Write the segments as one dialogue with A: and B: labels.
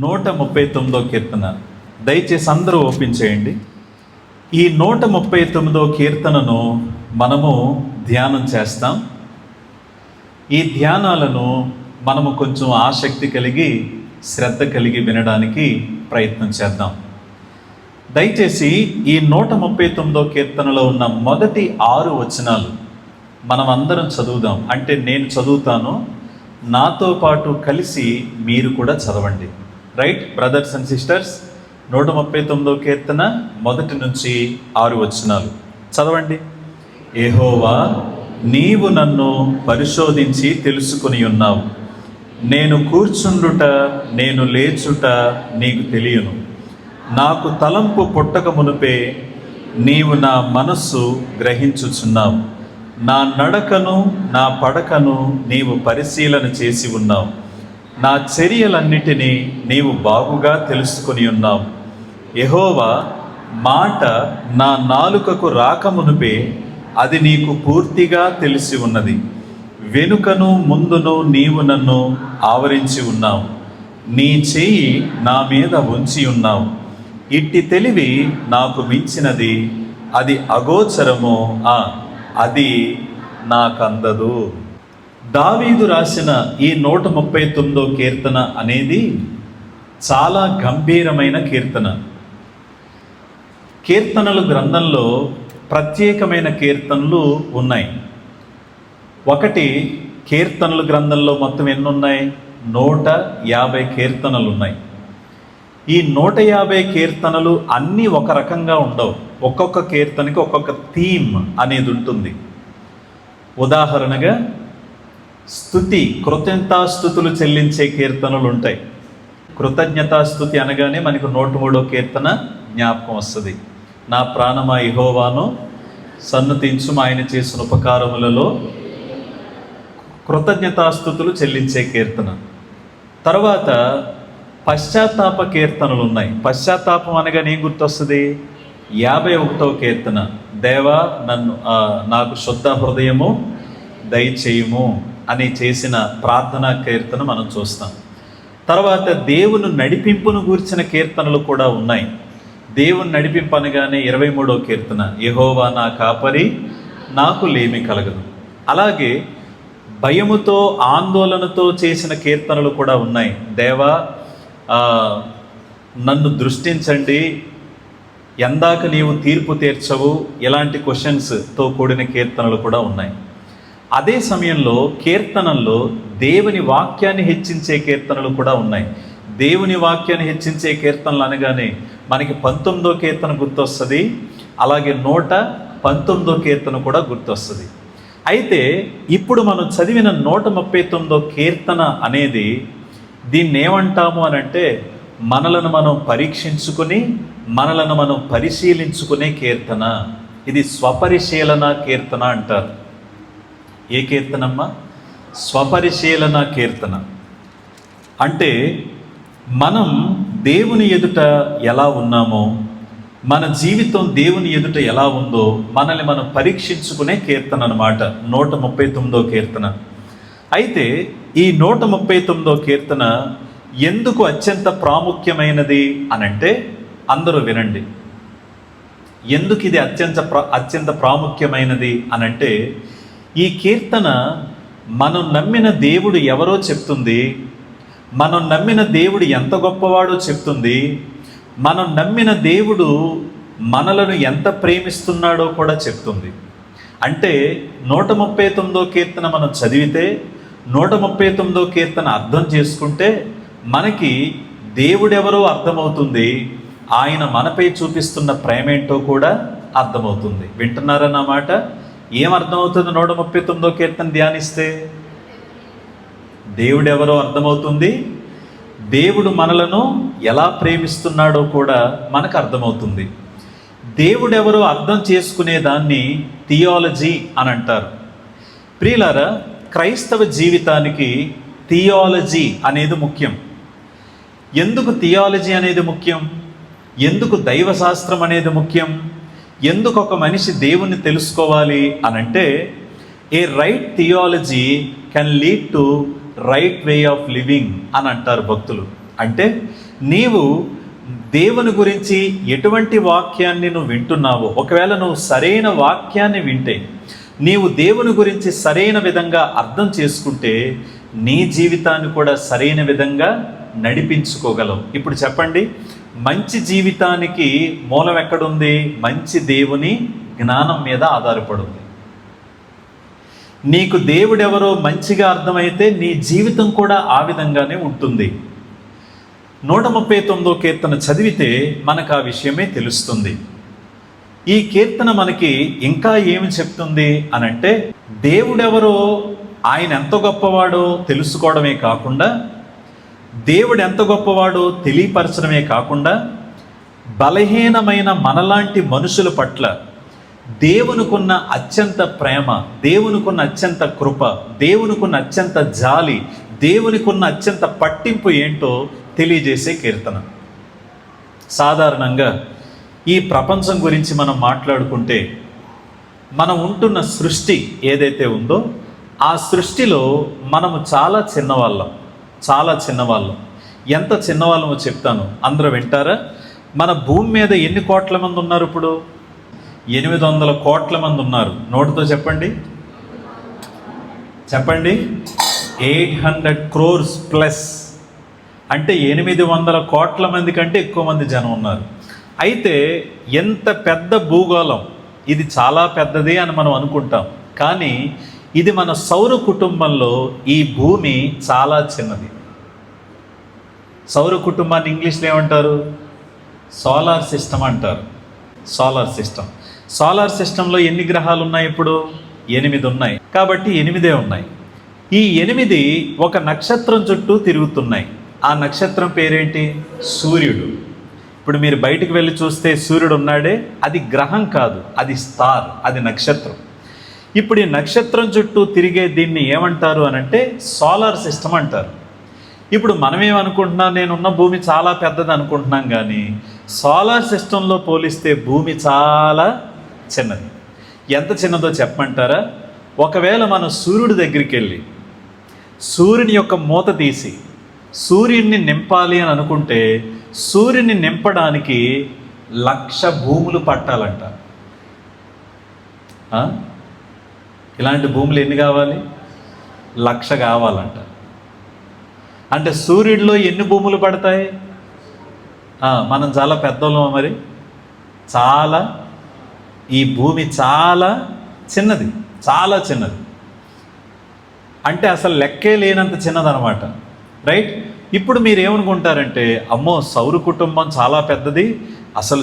A: 139వ కీర్తన. దయచేసి అందరూ ఓపెన్ చేయండి. ఈ 139వ కీర్తనను మనము ధ్యానం చేస్తాం. ఈ ధ్యానాలను మనము కొంచెం ఆసక్తి కలిగి శ్రద్ధ కలిగి వినడానికి ప్రయత్నం చేద్దాం. దయచేసి ఈ 139వ కీర్తనలో ఉన్న మొదటి 6 వచనాలు మనం అందరం చదువుదాం. అంటే నేను చదువుతాను, నాతో పాటు కలిసి మీరు కూడా చదవండి. రైట్ బ్రదర్స్ అండ్ సిస్టర్స్, 139వ కీర్తన మొదటి నుంచి 6 వచనాలు చదవండి. యెహోవా, నీవు నన్ను పరిశోధించి తెలుసుకొని ఉన్నావు. నేను కూర్చుండుట నేను లేచుట నీకు తెలియను. నాకు తలంపు పుట్టక మునుపే నీవు నా మనస్సు గ్రహించుచున్నావు. నా నడకను నా పడకను నీవు పరిశీలన చేసి ఉన్నావు. నా చర్యలన్నిటినీ నీవు బాగుగా తెలుసుకొని ఉన్నావు. యెహోవా, మాట నా నాలుకకు రాకమునుపే అది నీకు పూర్తిగా తెలిసి ఉన్నది. వెనుకను ముందును నీవు నన్ను ఆవరించి ఉన్నావు. నీ చెయ్యి నా మీద ఉంచి ఉన్నావు. ఇట్టి తెలివి నాకు మించినది, అది అగోచరము, అది నాకందదు. దావీదు రాసిన ఈ 139వ కీర్తన అనేది చాలా గంభీరమైన కీర్తన. కీర్తనలు గ్రంథంలో ప్రత్యేకమైన కీర్తనలు ఉన్నాయి. ఒకటి, కీర్తనలు గ్రంథంలో మొత్తం ఎన్ని ఉన్నాయి? 150 కీర్తనలు ఉన్నాయి. ఈ 150 కీర్తనలు అన్నీ ఒక రకంగా ఉండవు. ఒక్కొక్క కీర్తనకి ఒక్కొక్క థీమ్ అనేది ఉంటుంది. ఉదాహరణగా స్తుతి, కృతజ్ఞతాస్తుతులు చెల్లించే కీర్తనలు ఉంటాయి. కృతజ్ఞతాస్తుతి అనగానే మనకు 103వ కీర్తన జ్ఞాపకం వస్తుంది. నా ప్రాణమా యెహోవాను సన్నుతించుము, ఆయన చేసిన ఉపకారములలో. కృతజ్ఞతాస్తుతులు చెల్లించే కీర్తన. తర్వాత పశ్చాత్తాప కీర్తనలు ఉన్నాయి. పశ్చాత్తాపం అనగానే ఏం గుర్తొస్తుంది? 51వ కీర్తన, దేవా నాకు శుద్ధ హృదయము దయచేయుము అని చేసిన ప్రార్థనా కీర్తన మనం చూస్తాం. తర్వాత దేవుని నడిపింపును గూర్చిన కీర్తనలు కూడా ఉన్నాయి. దేవుని నడిపింపు అనగానే 23వ కీర్తన, యెహోవా నా కాపరి, నాకు లేమి కలగదు. అలాగే భయముతో ఆందోళనతో చేసిన కీర్తనలు కూడా ఉన్నాయి. దేవా నన్ను దృష్టించండి, ఎందాక నీవు తీర్పు తీర్చవు, ఇలాంటి క్వశ్చన్స్తో కూడిన కీర్తనలు కూడా ఉన్నాయి. అదే సమయంలో కీర్తనల్లో దేవుని వాక్యాన్ని హెచ్చించే కీర్తనలు కూడా ఉన్నాయి. దేవుని వాక్యాన్ని హెచ్చించే కీర్తనలు అనగానే మనకి 19వ కీర్తన గుర్తొస్తుంది. అలాగే 119వ కీర్తన కూడా గుర్తొస్తుంది. అయితే ఇప్పుడు మనం చదివిన 139వ కీర్తన అనేది దీన్ని ఏమంటాము అనంటే, మనలను మనం పరీక్షించుకుని మనలను మనం పరిశీలించుకునే కీర్తన. ఇది స్వపరిశీలన కీర్తన అంటారు. ఏ కీర్తనమ్మా? స్వపరిశీలన కీర్తన. అంటే మనం దేవుని ఎదుట ఎలా ఉన్నామో, మన జీవితం దేవుని ఎదుట ఎలా ఉందో మనల్ని మనం పరీక్షించుకునే కీర్తన అన్నమాట 139వ కీర్తన. అయితే ఈ 139వ కీర్తన ఎందుకు అత్యంత ప్రాముఖ్యమైనది అనంటే, అందరూ వినండి. ఎందుకు ఇది అత్యంత ప్రాముఖ్యమైనది అనంటే, ఈ కీర్తన మనం నమ్మిన దేవుడు ఎవరో చెప్తుంది, మనం నమ్మిన దేవుడు ఎంత గొప్పవాడో చెప్తుంది, మనం నమ్మిన దేవుడు మనలను ఎంత ప్రేమిస్తున్నాడో కూడా చెప్తుంది. అంటే 139వ కీర్తన మనం చదివితే, 139వ కీర్తన అర్థం చేసుకుంటే మనకి దేవుడెవరో అర్థమవుతుంది, ఆయన మనపై చూపిస్తున్న ప్రేమ ఏంటో కూడా అర్థమవుతుంది. వింటున్నారన్న మాట? ఏం అర్థమవుతుంది 139వ కీర్తన ధ్యానిస్తే? దేవుడెవరో అర్థమవుతుంది, దేవుడు మనలను ఎలా ప్రేమిస్తున్నాడో కూడా మనకు అర్థమవుతుంది. దేవుడెవరో అర్థం చేసుకునే దాన్ని థియాలజీ అని అంటారు. ప్రియులారా, క్రైస్తవ జీవితానికి థియాలజీ అనేది ముఖ్యం. ఎందుకు థియాలజీ అనేది ముఖ్యం? ఎందుకు దైవశాస్త్రం అనేది ముఖ్యం? ఎందుకు ఒక మనిషి దేవుణ్ణి తెలుసుకోవాలి అనంటే, a right theology can lead to right way of living అని అంటారు భక్తులు. అంటే నీవు దేవుని గురించి ఎటువంటి వాక్యాన్ని నువ్వు వింటున్నావో, ఒకవేళ నువ్వు సరైన వాక్యాన్ని వింటే, నీవు దేవుని గురించి సరైన విధంగా అర్థం చేసుకుంటే నీ జీవితాన్ని కూడా సరైన విధంగా నడిపించుకోగలవు. ఇప్పుడు చెప్పండి, మంచి జీవితానికి మూలం ఎక్కడుంది? మంచి దేవుని జ్ఞానం మీద ఆధారపడింది. నీకు దేవుడెవరో మంచిగా అర్థమైతే నీ జీవితం కూడా ఆ విధంగానే ఉంటుంది. 139వ కీర్తన చదివితే మనకు ఆ విషయమే తెలుస్తుంది. ఈ కీర్తన మనకి ఇంకా ఏమి చెప్తుంది అనంటే, దేవుడెవరో, ఆయన ఎంత గొప్పవాడో తెలుసుకోవడమే కాకుండా, దేవుడు ఎంత గొప్పవాడో తెలియపరచడమే కాకుండా, బలహీనమైన మనలాంటి మనుషుల పట్ల దేవునికున్న అత్యంత ప్రేమ, దేవునికున్న అత్యంత కృప, దేవునికున్న అత్యంత జాలి, దేవునికున్న అత్యంత పట్టింపు ఏంటో తెలియజేసే కీర్తన. సాధారణంగా ఈ ప్రపంచం గురించి మనం మాట్లాడుకుంటే, మనం ఉంటున్న సృష్టి ఏదైతే ఉందో ఆ సృష్టిలో మనము చాలా చిన్నవాళ్ళం. ఎంత చిన్నవాళ్ళమో చెప్తాను, అందరూ వింటారా? మన భూమి మీద ఎన్ని కోట్ల మంది ఉన్నారు? ఇప్పుడు 800 కోట్ల మంది ఉన్నారు. నోటితో చెప్పండి 800 crores ప్లస్. అంటే 800 కోట్ల మంది కంటే ఎక్కువ మంది జనం ఉన్నారు. అయితే ఎంత పెద్ద భూగోళం ఇది, చాలా పెద్దది అని మనం అనుకుంటాం. కానీ ఇది మన సౌర కుటుంబంలో ఈ భూమి చాలా చిన్నది. సౌర కుటుంబాన్ని ఇంగ్లీష్లో ఏమంటారు? సోలార్ సిస్టమ్ అంటారు. సోలార్ సిస్టంలో ఎన్ని గ్రహాలు ఉన్నాయి? ఇప్పుడు 8 ఉన్నాయి. కాబట్టి 8 ఉన్నాయి. ఈ 8 ఒక నక్షత్రం చుట్టూ తిరుగుతున్నాయి. ఆ నక్షత్రం పేరేంటి? సూర్యుడు. ఇప్పుడు మీరు బయటికి వెళ్ళి చూస్తే సూర్యుడు ఉన్నాడే, అది గ్రహం కాదు, అది స్టార్, అది నక్షత్రం. ఇప్పుడు ఈ నక్షత్రం చుట్టూ తిరిగే దీన్ని ఏమంటారు అనంటే సోలార్ సిస్టమ్ అంటారు. ఇప్పుడు మనం ఏమనుకుంటున్నాం? నేనున్న భూమి చాలా పెద్దది అనుకుంటున్నాం, కానీ సోలార్ సిస్టంలో పోలిస్తే భూమి చాలా చిన్నది. ఎంత చిన్నదో చెప్పమంటారా? ఒకవేళ మనం సూర్యుడి దగ్గరికి వెళ్ళి సూర్యుని యొక్క మూత తీసి సూర్యుడిని నింపాలి అని అనుకుంటే, సూర్యుని నింపడానికి 1,00,000 భూములు పట్టాలంట. ఇలాంటి భూములు ఎన్ని కావాలి? 1,00,000 కావాలంట. అంటే సూర్యుడిలో ఎన్ని భూములు పడతాయి? మనం చాలా పెద్దోళ్ళం మరి. ఈ భూమి చాలా చిన్నది. అంటే అసలు లెక్కే లేనంత చిన్నదనమాట. రైట్? ఇప్పుడు మీరు ఏమనుకుంటారంటే, అమ్మో సౌర కుటుంబం చాలా పెద్దది, అసలు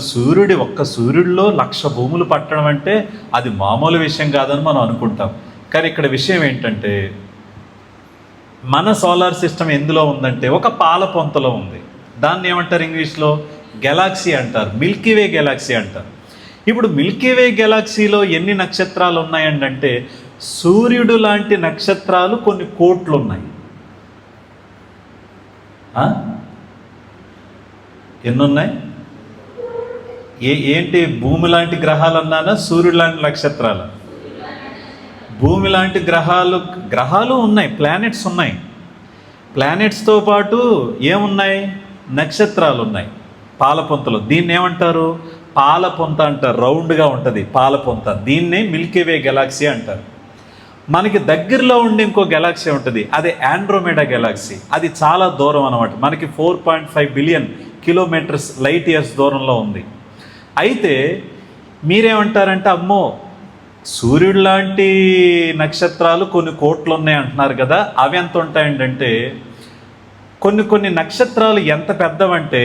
A: ఒక్క సూర్యుడిలో 1,00,000 భూములు పట్టడం అంటే అది మామూలు విషయం కాదని మనం అనుకుంటాం. కానీ ఇక్కడ విషయం ఏంటంటే, మన సోలార్ సిస్టమ్ ఎందులో ఉందంటే ఒక పాల పొంతలో ఉంది. దాన్ని ఏమంటారు ఇంగ్లీష్లో? గెలాక్సీ అంటారు. మిల్కీవే గెలాక్సీ అంటారు. ఇప్పుడు మిల్కీవే గెలాక్సీలో ఎన్ని నక్షత్రాలు ఉన్నాయంటే, సూర్యుడు లాంటి నక్షత్రాలు కొన్ని కోట్లు ఉన్నాయి. ఎన్నున్నాయి? ఏంటి? భూమి లాంటి గ్రహాలు అన్నానా, సూర్యుడు లాంటి నక్షత్రాలు? భూమి లాంటి గ్రహాలు ఉన్నాయి, ప్లానెట్స్ ఉన్నాయి. ప్లానెట్స్తో పాటు ఏమున్నాయి? నక్షత్రాలు ఉన్నాయి. పాలపొంతలు. దీన్ని ఏమంటారు? పాలపొంత అంటారు. రౌండ్గా ఉంటుంది పాలపొంత. దీన్నే మిల్కీవే గెలాక్సీ అంటారు. మనకి దగ్గరలో ఉండి ఇంకో గెలాక్సీ ఉంటుంది, అది ఆండ్రోమేడా గెలాక్సీ. అది చాలా దూరం అన్నమాట. మనకి 4.5 బిలియన్ కిలోమీటర్స్ లైట్ ఇయర్స్ దూరంలో ఉంది. అయితే మీరేమంటారంటే, అమ్మో సూర్యుడు లాంటి నక్షత్రాలు కొన్ని కోట్లు ఉన్నాయి అంటున్నారు కదా, అవి ఎంత ఉంటాయంటే, కొన్ని నక్షత్రాలు ఎంత పెద్దవంటే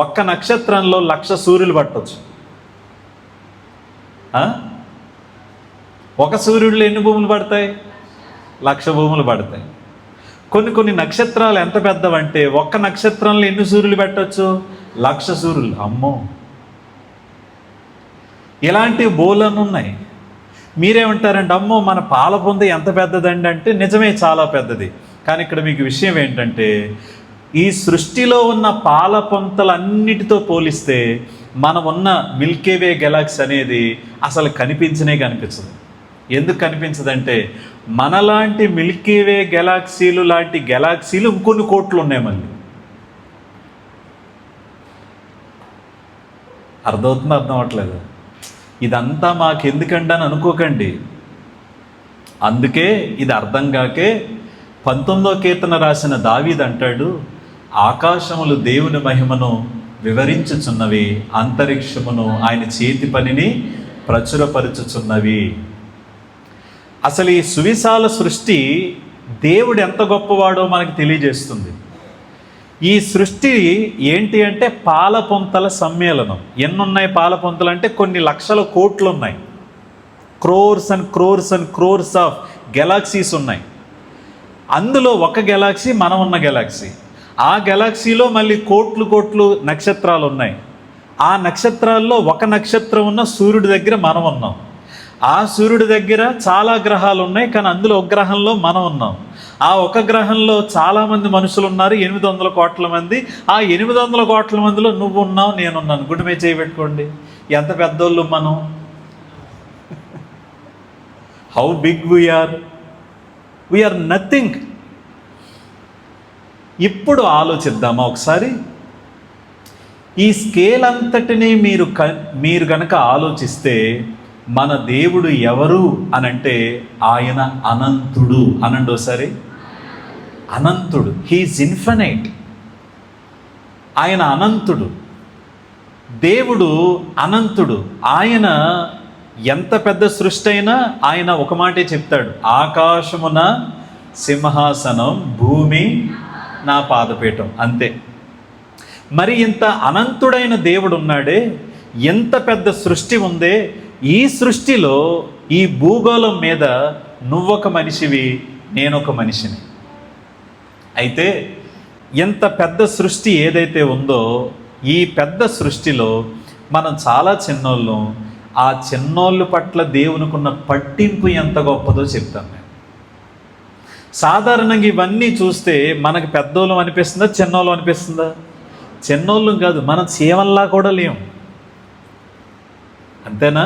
A: ఒక్క నక్షత్రంలో 1,00,000 సూర్యులు పట్టవచ్చు. ఒక సూర్యుడిలో ఎన్ని భూములు పడతాయి? 1,00,000 భూములు పడతాయి. కొన్ని నక్షత్రాలు ఎంత పెద్దవంటే ఒక్క నక్షత్రంలో ఎన్ని సూర్యులు పెట్టవచ్చు? 1,00,000 సూర్యులు. అమ్మో, ఇలాంటి బోలన్నీ ఉన్నాయి. మీరేమంటారంటే, అమ్మో మన పాలపొంద ఎంత పెద్దదండి అంటే, నిజమే చాలా పెద్దది. కానీ ఇక్కడ మీకు విషయం ఏంటంటే, ఈ సృష్టిలో ఉన్న పాలపొంతలన్నిటితో పోలిస్తే మనం ఉన్న మిల్కీవే గెలాక్సీ అనేది అసలు కనిపించదు. ఎందుకు కనిపించదంటే, మనలాంటి మిల్కీవే గెలాక్సీలు లాంటి గెలాక్సీలు ఇంకొన్ని కోట్లు ఉన్నాయి. మళ్ళీ అర్థమవుతుందో అర్థం అవ్వట్లేదు. ఇదంతా మాకెందుకండి అని అనుకోకండి. అందుకే ఇది అర్థం కాకే 19వ కీర్తన రాసిన దావీదు అంటాడు, ఆకాశములు దేవుని మహిమను వివరించుచున్నవి, అంతరిక్షమును ఆయన చేతి పనిని ప్రచురపరుచుచున్నవి. అసలు ఈ సువిశాల సృష్టి దేవుడు ఎంత గొప్పవాడో మనకు తెలియజేస్తుంది. ఈ సృష్టి ఏంటి అంటే పాలపుంతల సమ్మేళనం. ఎన్నున్నాయి పాలపుంతలు అంటే కొన్ని లక్షల కోట్లు ఉన్నాయి. Crores and crores and crores of galaxies ఉన్నాయి. అందులో ఒక గెలాక్సీ మనం ఉన్న గెలాక్సీ. ఆ గెలాక్సీలో మళ్ళీ కోట్లు కోట్లు నక్షత్రాలు ఉన్నాయి. ఆ నక్షత్రాల్లో ఒక నక్షత్రం ఉన్న సూర్యుడి దగ్గర మనం ఉన్నాం. ఆ సూర్యుడి దగ్గర చాలా గ్రహాలు ఉన్నాయి, కానీ అందులో ఒక గ్రహంలో మనం ఉన్నాం. ఆ ఒక గ్రహంలో చాలామంది మనుషులు ఉన్నారు, 800 కోట్ల మంది. ఆ 800 కోట్ల మందిలో నువ్వు ఉన్నావు, నేనున్నాను. గుడి మీద చేయబెట్టుకోండి, ఎంత పెద్దోళ్ళు మనం. How big we are nothing. ఇప్పుడు ఆలోచిద్దామా ఒకసారి? ఈ స్కేల్ అంతటినీ మీరు గనక ఆలోచిస్తే మన దేవుడు ఎవరు అనంటే ఆయన అనంతుడు. అనండి ఒకసారి, అనంతుడు. He is infinite. ఆయన అనంతుడు, దేవుడు అనంతుడు. ఆయన ఎంత పెద్ద సృష్టి అయినా ఆయన ఒక మాటే చెప్తాడు, ఆకాశమున సింహాసనం, భూమి నా పాదపీఠం, అంతే. మరి ఇంత అనంతుడైన దేవుడు ఉన్నాడే, ఎంత పెద్ద సృష్టి ఉందే, ఈ సృష్టిలో ఈ భూగోళం మీద నువ్వొక మనిషివి, నేనొక మనిషిని. అయితే ఎంత పెద్ద సృష్టి ఏదైతే ఉందో, ఈ పెద్ద సృష్టిలో మనం చాలా చిన్నోళ్ళం. ఆ చిన్నోళ్ళు పట్ల దేవునికున్న పట్టింపు ఎంత గొప్పదో చెప్తాను నేను. సాధారణంగా ఇవన్నీ చూస్తే మనకు పెద్దోళ్ళం అనిపిస్తుందా, చిన్నోళ్ళం అనిపిస్తుందా? చిన్నోళ్ళం కాదు, మనం చీమల్లా కూడా లేం. అంతేనా?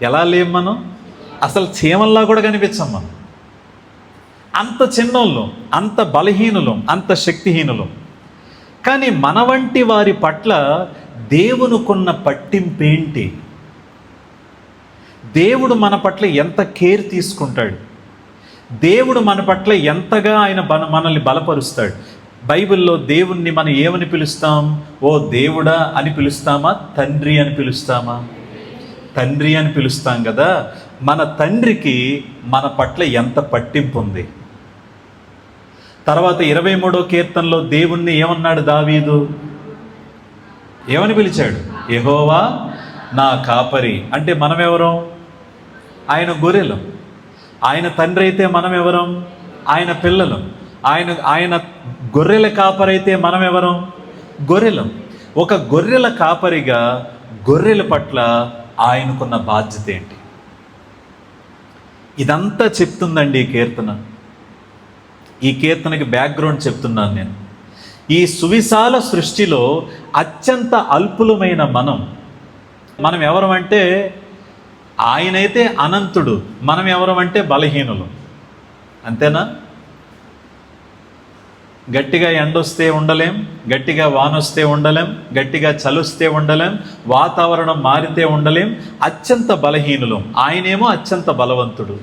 A: ఎలా లేం మనం? అసలు చీమల్లా కూడా కనిపించం మనం. అంత చిన్నోళ్ళం, అంత బలహీనులం, అంత శక్తిహీనులం. కానీ మన వంటి వారి పట్ల దేవునికున్న పట్టింపేంటి? దేవుడు మన పట్ల ఎంత కేర్ తీసుకుంటాడు, దేవుడు మన పట్ల ఎంతగా ఆయన మనల్ని బలపరుస్తాడు. బైబిల్లో దేవుణ్ణి మనం ఏమని పిలుస్తాం? ఓ దేవుడా అని పిలుస్తామా, తండ్రి అని పిలుస్తామా? తండ్రి అని పిలుస్తాం కదా. మన తండ్రికి మన పట్ల ఎంత పట్టింపు ఉంది. తర్వాత 23వ కీర్తనలో దేవుణ్ణి ఏమన్నాడు దావీదు? ఏమని పిలిచాడు? యెహోవా నా కాపరి. అంటే మనం ఎవరం? ఆయన గొర్రెలం. ఆయన తండ్రి అయితే మనం ఎవరం? ఆయన పిల్లలం. ఆయన గొర్రెల కాపరైతే మనం ఎవరం? గొర్రెలం. ఒక గొర్రెల కాపరిగా గొర్రెల పట్ల ఆయనకున్న బాధ్యత ఏంటి? ఇదంతా చెప్తుందండి ఈ కీర్తన. ఈ కీర్తనకి బ్యాక్గ్రౌండ్ చెప్తున్నాను నేను. ఈ సువిశాల సృష్టిలో అత్యంత అల్పులమైన మనం ఎవరమంటే, ఆయనైతే అనంతుడు, మనం ఎవరమంటే బలహీనులు. అంతేనా? గట్టిగా ఎండొస్తే ఉండలేం, గట్టిగా వానొస్తే ఉండలేం, గట్టిగా చలుస్తే ఉండలేం, వాతావరణం మారితే ఉండలేం. అత్యంత బలహీనులం. ఆయనేమో అత్యంత బలవంతుడు.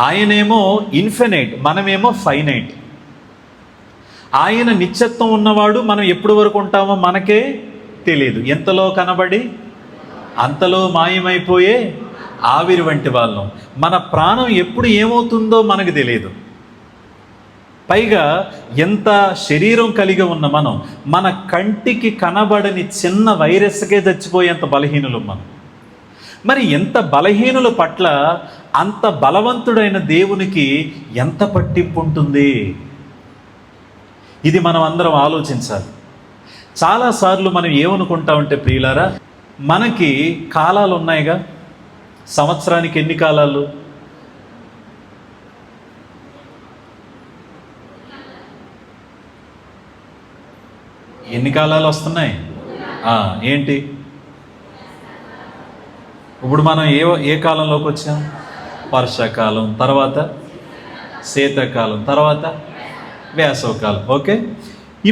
A: ఆయనేమో ఇన్ఫినైట్, మనమేమో ఫైనైట్. ఆయన నిత్యత్వం ఉన్నవాడు, మనం ఎప్పటి వరకు ఉంటామో మనకే తెలియదు. ఎంతలో కనబడి అంతలో మాయమైపోయే ఆవిరి వంటి వాళ్ళం. మన ప్రాణం ఎప్పుడు ఏమవుతుందో మనకు తెలియదు. పైగా ఎంత శరీరం కలిగి ఉన్న మన కంటికి కనబడని చిన్న వైరస్కే చచ్చిపోయేంత బలహీనులు మనం. మరి ఎంత బలహీనుల పట్ల అంత బలవంతుడైన దేవునికి ఎంత పట్టింపు ఉంటుంది? ఇది మనం అందరం ఆలోచించాలి. చాలాసార్లు మనం ఏమనుకుంటామంటే ప్రియులారా, మనకి కాలాలు ఉన్నాయిగా. సంవత్సరానికి ఎన్ని కాలాలు? ఎన్ని కాలాలు వస్తున్నాయి? ఏంటి? ఇప్పుడు మనం ఏ కాలంలోకి వచ్చాం? వర్షాకాలం, తర్వాత శీతాకాలం, తర్వాత వేసవకాలం. ఓకే,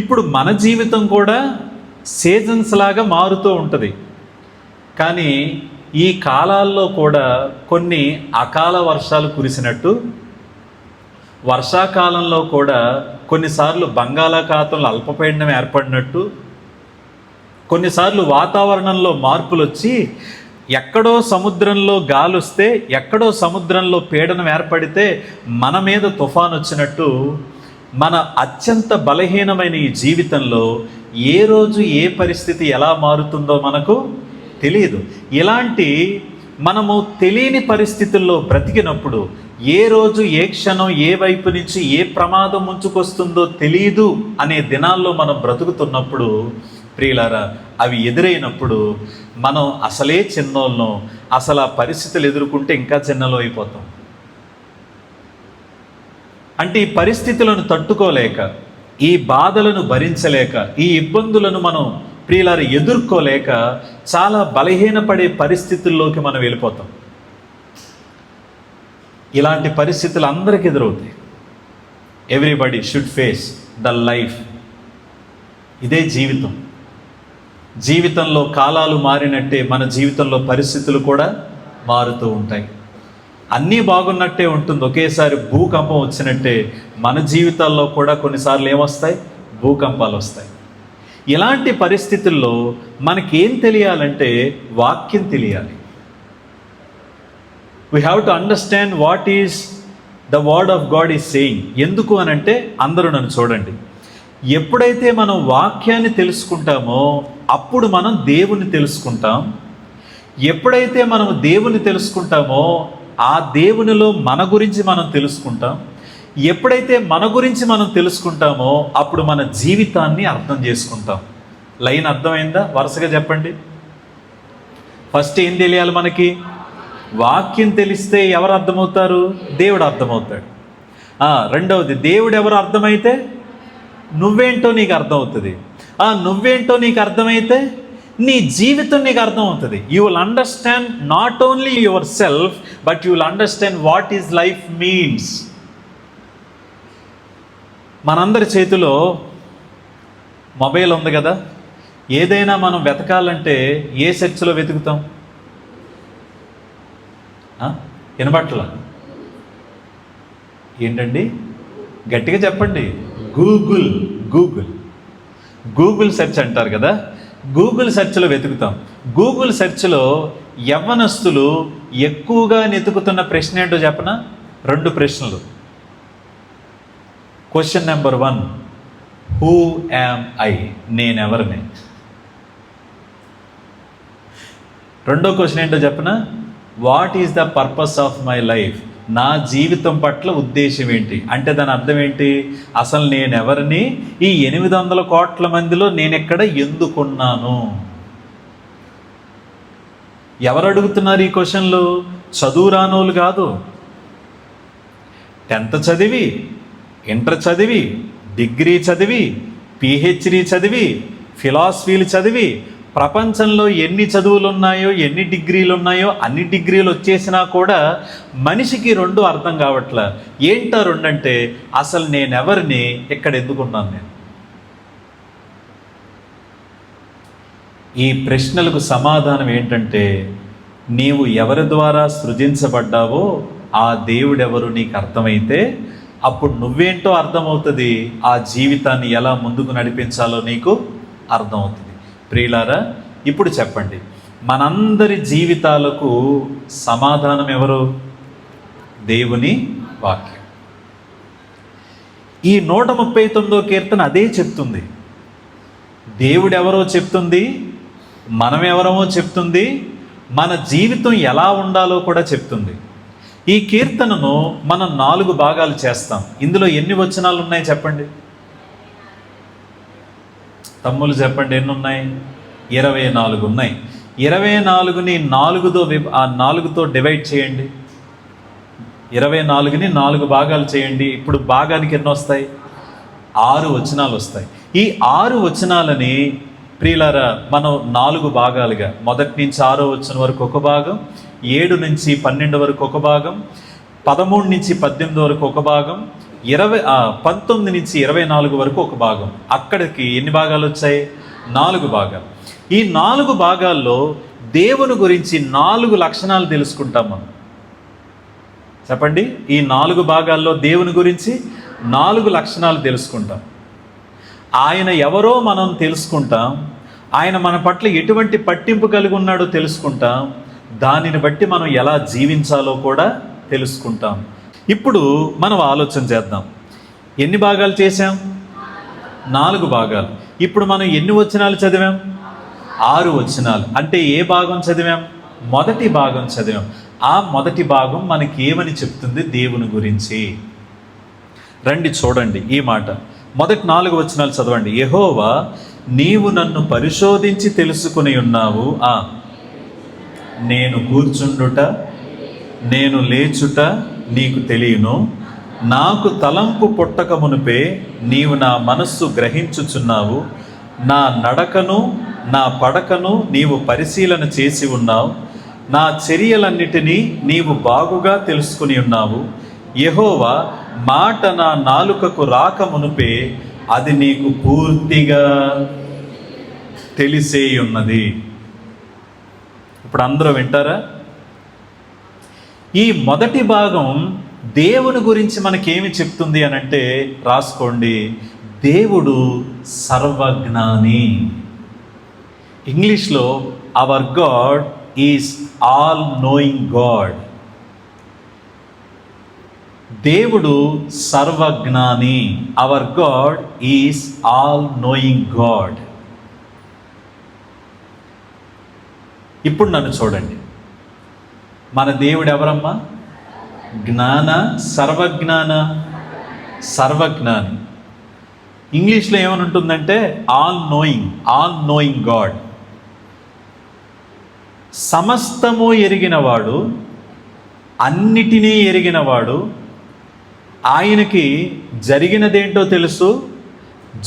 A: ఇప్పుడు మన జీవితం కూడా సీజన్స్ లాగా మారుతూ ఉంటుంది. కానీ ఈ కాలాల్లో కూడా కొన్ని అకాల వర్షాలు కురిసినట్టు, వర్షాకాలంలో కూడా కొన్నిసార్లు బంగాళాఖాతంలో అల్పపీడనం ఏర్పడినట్టు, కొన్నిసార్లు వాతావరణంలో మార్పులు వచ్చి ఎక్కడో సముద్రంలో గాలి వస్తే, ఎక్కడో సముద్రంలో పీడనం ఏర్పడితే మన మీద తుఫాన్ వచ్చినట్టు, మన అత్యంత బలహీనమైన ఈ జీవితంలో ఏ రోజు ఏ పరిస్థితి ఎలా మారుతుందో మనకు తెలియదు. ఇలాంటి మనము తెలియని పరిస్థితుల్లో బ్రతికినప్పుడు, ఏ రోజు ఏ క్షణం ఏ వైపు నుంచి ఏ ప్రమాదం ముంచుకొస్తుందో తెలియదు అనే దినాల్లో మనం బ్రతుకుతున్నప్పుడు ప్రియులారా, అవి ఎదురైనప్పుడు మనం అసలే చిన్నోళ్ళను, అసలు ఆ పరిస్థితులు ఎదుర్కొంటే ఇంకా చిన్నలో అయిపోతాం. అంటే ఈ పరిస్థితులను తట్టుకోలేక, ఈ బాధలను భరించలేక, ఈ ఇబ్బందులను మనం ప్రియులారా ఎదుర్కోలేక చాలా బలహీనపడే పరిస్థితుల్లోకి మనం వెళ్ళిపోతాం. ఇలాంటి పరిస్థితులు అందరికీ ఎదురవుతాయి. Everybody should face the life. ఇదే జీవితం. జీవితంలో కాలాలు మారినట్టే మన జీవితంలో పరిస్థితులు కూడా మారుతూ ఉంటాయి. అన్నీ బాగున్నట్టే ఉంటుంది, ఒకేసారి భూకంపం వచ్చినట్టే మన జీవితాల్లో కూడా కొన్నిసార్లు ఏమొస్తాయి? భూకంపాలు వస్తాయి. ఇలాంటి పరిస్థితుల్లో మనకేం తెలియాలంటే వాక్యం తెలియాలి. We have to understand what is the word of God is saying. ఎందుకు అనంటే, అందరూ నన్ను చూడండి, ఎప్పుడైతే మనం వాక్యాన్ని తెలుసుకుంటామో అప్పుడు మనం దేవుని తెలుసుకుంటాం. ఎప్పుడైతే మనం దేవుని తెలుసుకుంటామో ఆ దేవునిలో మన గురించి మనం తెలుసుకుంటాం. ఎప్పుడైతే మన గురించి మనం తెలుసుకుంటామో అప్పుడు మన జీవితాన్ని అర్థం చేసుకుంటాం. లైన్ అర్థమైందా? వరుసగా చెప్పండి. ఫస్ట్ ఏం తెలియాలి మనకి? వాక్యం తెలిస్తే ఎవరు అర్థమవుతారు? దేవుడు అర్థమవుతాడు. రెండవది, దేవుడు ఎవరు అర్థమైతే నువ్వేంటో నీకు అర్థమవుతుంది. నువ్వేంటో నీకు అర్థమైతే నీ జీవితం నీకు అర్థమవుతుంది. You will understand not only your self, but you will understand what is life means. మనందరి చేతిలో మొబైల్ ఉంది కదా. ఏదైనా మనం వెతకాలంటే ఏ సెర్చ్లో వెతుకుతాం? వినబట్ల ఏంటండి? గట్టిగా చెప్పండి. గూగుల్ గూగుల్ గూగుల్ సెర్చ్ అంటారు కదా. గూగుల్ సెర్చ్లో వెతుకుతాం. గూగుల్ సెర్చ్లో యవ్వనస్తులు ఎక్కువగా వెతుకుతున్న ప్రశ్న ఏంటో చెప్పనా? 2 ప్రశ్నలు. Question number 1, who am I? నేనెవరిని? రెండో క్వశ్చన్ ఏంటో చెప్పనా? What is the purpose of my life? నా జీవితం పట్ల ఉద్దేశం ఏంటి? అంటే దాని అర్థం ఏంటి? అసలు నేనెవరిని? ఈ 800 కోట్ల మందిలో నేనెక్కడ ఎందుకున్నాను? ఎవరు అడుగుతున్నారు ఈ క్వశ్చన్లు? చదువు రానోళ్ళు కాదు. 10th చదివి, ఇంటర్ చదివి, డిగ్రీ చదివి, పిహెచ్డి చదివి, ఫిలాసఫీలు చదివి, ప్రపంచంలో ఎన్ని చదువులు ఉన్నాయో, ఎన్ని డిగ్రీలు ఉన్నాయో అన్ని డిగ్రీలు వచ్చేసినా కూడా మనిషికి 2 అర్థం కావట్లే. ఏంటో 2 అంటే, అసలు నేనెవరిని, ఇక్కడ ఎందుకున్నాను నేను? ఈ ప్రశ్నలకు సమాధానం ఏంటంటే, నీవు ఎవరి ద్వారా సృజించబడ్డావో ఆ దేవుడెవరు నీకు అర్థమైతే అప్పుడు నువ్వేంటో అర్థమవుతుంది. ఆ జీవితాన్ని ఎలా ముందుకు నడిపించాలో నీకు అర్థమవుతుంది. ప్రియులారా, ఇప్పుడు చెప్పండి, మనందరి జీవితాలకు సమాధానం ఎవరు? దేవుని వాక్యం. ఈ 139వ కీర్తన అదే చెప్తుంది. దేవుడెవరో చెప్తుంది, మనం ఎవరమో చెప్తుంది, మన జీవితం ఎలా ఉండాలో కూడా చెప్తుంది. ఈ కీర్తనను మనం 4 భాగాలు చేస్తాం. ఇందులో ఎన్ని వచనాలు ఉన్నాయి చెప్పండి? తమ్ములు చెప్పండి, ఎన్ని ఉన్నాయి? 24 ఉన్నాయి. 24ని 4తో డివైడ్ చేయండి. 24ని 4 భాగాలు చేయండి. ఇప్పుడు భాగానికి ఎన్ని వస్తాయి? 6 వచనాలు వస్తాయి. ఈ 6 వచనాలని ప్రియులారా మనం 4 భాగాలుగా, 1 నుంచి 6వ వచనం వరకు ఒక భాగం, 7 నుంచి 12 వరకు ఒక భాగం, 13 నుంచి 18 వరకు ఒక భాగం, 19 నుంచి 24 వరకు ఒక భాగం. అక్కడికి ఎన్ని భాగాలు వచ్చాయి? 4 భాగాలు. ఈ 4 భాగాల్లో దేవుని గురించి 4 లక్షణాలు తెలుసుకుంటాం మనం. చెప్పండి, ఈ 4 భాగాల్లో దేవుని గురించి 4 లక్షణాలు తెలుసుకుంటాం. ఆయన ఎవరో మనం తెలుసుకుంటాం. ఆయన మన పట్ల ఎటువంటి పట్టింపు కలిగి ఉన్నాడో తెలుసుకుంటాం. దానిని బట్టి మనం ఎలా జీవించాలో కూడా తెలుసుకుంటాం. ఇప్పుడు మనం ఆలోచన చేద్దాం. ఎన్ని భాగాలు చేశాం? 4 భాగాలు. ఇప్పుడు మనం ఎన్ని వచనాలు చదివాం? 6 వచనాలు. అంటే ఏ భాగం చదివాం? మొదటి భాగం చదివాం. ఆ మొదటి భాగం మనకి ఏమని చెప్తుంది దేవుని గురించి? రండి చూడండి ఈ మాట. మొదటి 4 వచనాలు చదవండి. యెహోవా, నీవు నన్ను పరిశోధించి తెలుసుకుని ఉన్నావు. నేను కూర్చుండుట, నేను లేచుట నీకు తెలియను. నాకు తలంపు పుట్టక మునుపే నీవు నా మనస్సు గ్రహించుచున్నావు. నా నడకను నా పడకను నీవు పరిశీలన చేసి ఉన్నావు. నా చర్యలన్నిటినీ నీవు బాగుగా తెలుసుకుని ఉన్నావు. యెహోవా, మాట నా నాలుకకు రాక మునుపే అది నీకు పూర్తిగా తెలిసే ఉన్నది. ఇప్పుడు అందరూ వింటారా? ఈ మొదటి భాగం దేవుని గురించి మనకేమి చెప్తుంది అనంటే, రాసుకోండి, దేవుడు సర్వజ్ఞాని. ఇంగ్లీష్లో our God is all knowing God. దేవుడు సర్వజ్ఞాని. Our God is all knowing God. ఇప్పుడు నన్ను చూడండి. మన దేవుడు ఎవరమ్మా? జ్ఞాన, సర్వజ్ఞాన? సర్వజ్ఞాని. ఇంగ్లీష్లో ఏమని ఉంటుందంటే ఆల్ నోయింగ్ గాడ్. సమస్తము ఎరిగినవాడు, అన్నిటినీ ఎరిగినవాడు. ఆయనకి జరిగినదేంటో తెలుసు,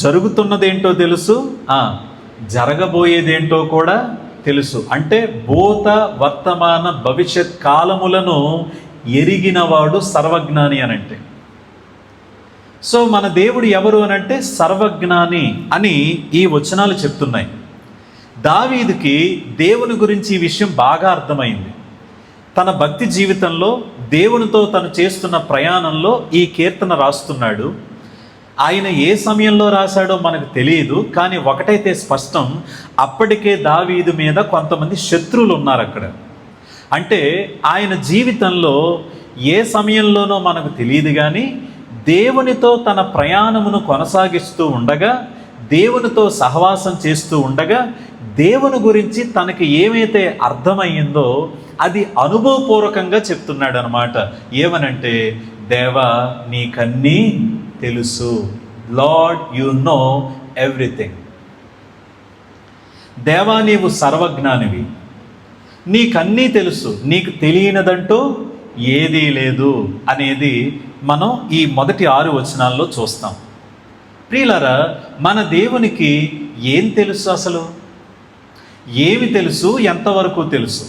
A: జరుగుతున్నదేంటో తెలుసు, జరగబోయేదేంటో కూడా తెలుసు. అంటే భూత, వర్తమాన, భవిష్యత్ కాలములను ఎరిగినవాడు సర్వజ్ఞాని అనంటే. సో మన దేవుడు ఎవరు అనంటే సర్వజ్ఞాని అని ఈ వచనాలు చెప్తున్నాయి. దావీదుకి దేవుని గురించి ఈ విషయం బాగా అర్థమైంది. తన భక్తి జీవితంలో దేవునితో తను చేస్తున్న ప్రయాణంలో ఈ కీర్తన రాస్తున్నాడు. ఆయన ఏ సమయంలో రాశాడో మనకు తెలియదు, కానీ ఒకటైతే స్పష్టం, అప్పటికే దావీదు మీద కొంతమంది శత్రువులు ఉన్నారు అక్కడ. అంటే ఆయన జీవితంలో ఏ సమయంలోనో మనకు తెలియదు, కానీ దేవునితో తన ప్రయాణమును కొనసాగిస్తూ ఉండగా, దేవునితో సహవాసం చేస్తూ ఉండగా, దేవుని గురించి తనకి ఏమైతే అర్థమయ్యిందో అది అనుభవపూర్వకంగా చెప్తున్నాడు అనమాట. ఏమనంటే, దేవా నీకన్నీ తెలుసు. Lord you know everything. దేవా నీవు సర్వజ్ఞానివి, నీకన్నీ తెలుసు, నీకు తెలియనిదంటూ ఏదీ లేదు అనేది మనం ఈ మొదటి 6 వచనాల్లో చూస్తాం. ప్రియులారా, మన దేవునికి ఏం తెలుసు? అసలు ఏమి తెలుసు? ఎంతవరకు తెలుసు?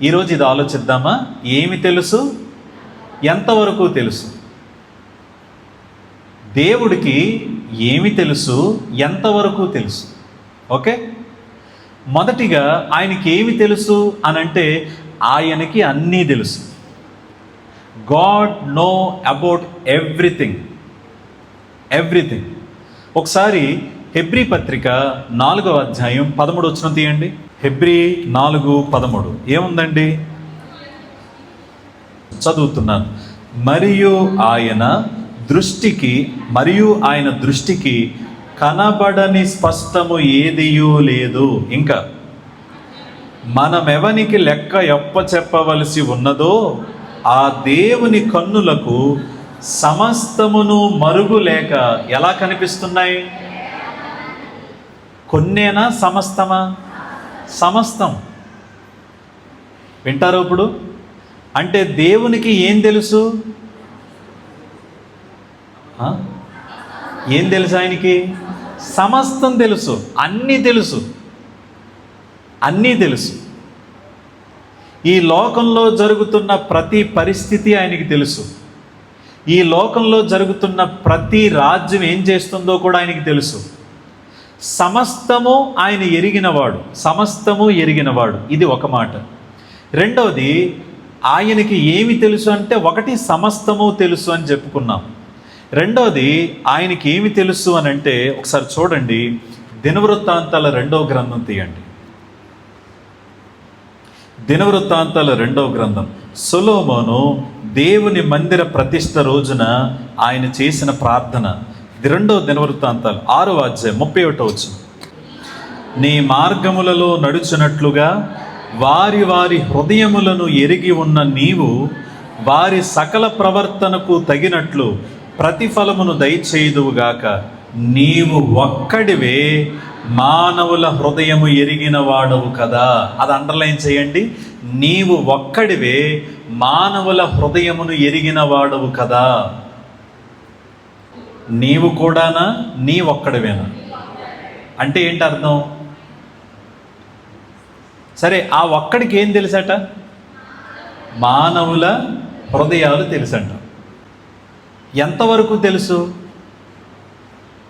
A: ఈరోజు ఇది ఆలోచిద్దామా? ఏమి తెలుసు? ఎంతవరకు తెలుసు? దేవుడికి ఏమి తెలుసు? ఎంతవరకు తెలుసు? ఓకే, మొదటిగా ఆయనకి ఏమి తెలుసు అనంటే, ఆయనకి అన్నీ తెలుసు. God know about everything. ఒకసారి హెబ్రీ పత్రిక 4వ అధ్యాయం 13 వచనం తీయండి. హెబ్రీ 4:13 ఏముందండి? చదువుతున్నాను. మరియు ఆయన దృష్టికి కనబడని స్పష్టము ఏదియూ లేదు. ఇంకా మనమెవనికి లెక్క చెప్పవలసి ఉన్నదో ఆ దేవుని కన్నులకు సమస్తమును మరుగు లేక ఎలా కనిపిస్తున్నాయి? కొన్నేనా? సమస్తమా? సమస్తం. వింటారు ఇప్పుడు? అంటే దేవునికి ఏం తెలుసు? ఏం తెలుసు ఆయనకి? సమస్తం తెలుసు, అన్నీ తెలుసు. ఈ లోకంలో జరుగుతున్న ప్రతి పరిస్థితి ఆయనకి తెలుసు. ఈ లోకంలో జరుగుతున్న ప్రతి రాజ్యం ఏం చేస్తుందో కూడా ఆయనకి తెలుసు. సమస్తము ఆయన ఎరిగినవాడు, సమస్తము ఎరిగినవాడు. ఇది ఒక మాట. రెండవది, ఆయనకి ఏమి తెలుసు అంటే, ఒకటి సమస్తము తెలుసు అని చెప్పుకున్నాం. రెండవది, ఆయనకి ఏమి తెలుసు అని అంటే, ఒకసారి చూడండి, దినవృత్తాంతాల 2వ గ్రంథం తీయండి. దినవృత్తాంతాల 2వ గ్రంథం. సొలొమోను దేవుని మందిర ప్రతిష్ఠ రోజున ఆయన చేసిన ప్రార్థన. 2వ దినవృత్తాంతాలు 6వ అధ్యాయం 31వ వచనం. నీ మార్గములలో నడుచునట్లుగా వారి వారి హృదయములను ఎరిగి ఉన్న నీవు వారి సకల ప్రవర్తనకు తగినట్లు ప్రతిఫలమును దయచేయుదువుగాక. నీవు ఒక్కడివే మానవుల హృదయము ఎరిగిన వాడవు కదా. అది అండర్లైన్ చేయండి. నీవు ఒక్కడివే మానవుల హృదయమును ఎరిగిన వాడవు కదా. నీవు కూడానా? నీ ఒక్కడివేనా అంటే ఏంటి అర్థం? సరే, ఆ ఒక్కడికి ఏం తెలుసట? మానవుల హృదయాలు తెలుసంట. ఎంతవరకు తెలుసు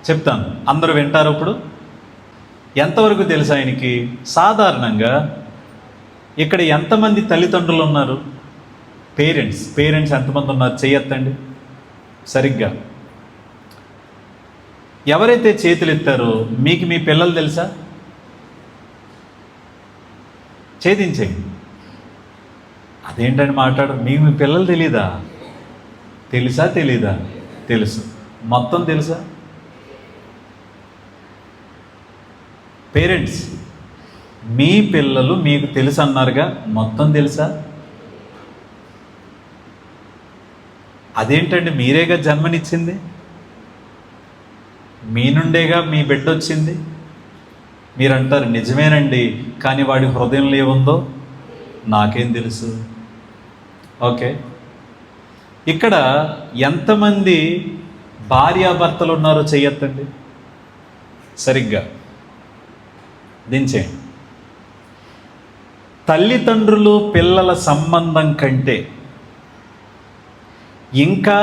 A: చెప్తాను, అందరూ వింటారు. ఇప్పుడు ఎంతవరకు తెలుసు ఆయనకి? సాధారణంగా ఇక్కడ ఎంతమంది తల్లిదండ్రులు ఉన్నారు? పేరెంట్స్ ఎంతమంది ఉన్నారు? చెయ్యొద్దండి సరిగ్గా. ఎవరైతే చేతులు ఎత్తారో మీకు మీ పిల్లలు తెలుసా? ఛేదించేయండి. అదేంటని మాట్లాడు. మీకు మీ పిల్లలు తెలీదా? తెలుసా తెలీదా? తెలుసు. మొత్తం తెలుసా? పేరెంట్స్, మీ పిల్లలు మీకు తెలుసు అన్నారుగా, మొత్తం తెలుసా? అదేంటండి, మీరేగా జన్మనిచ్చింది, మీ నుండేగా మీ బిడ్డ వచ్చింది. మీరంటారు నిజమేనండి, కానీ వాడి హృదయంలో ఏముందో నాకేం తెలుసు. ఓకే, ఇక్కడ ఎంతమంది భార్యాభర్తలు ఉన్నారో చెయ్యొద్దండి సరిగ్గా. దించేయండి. తల్లిదండ్రులు పిల్లల సంబంధం కంటే ఇంకా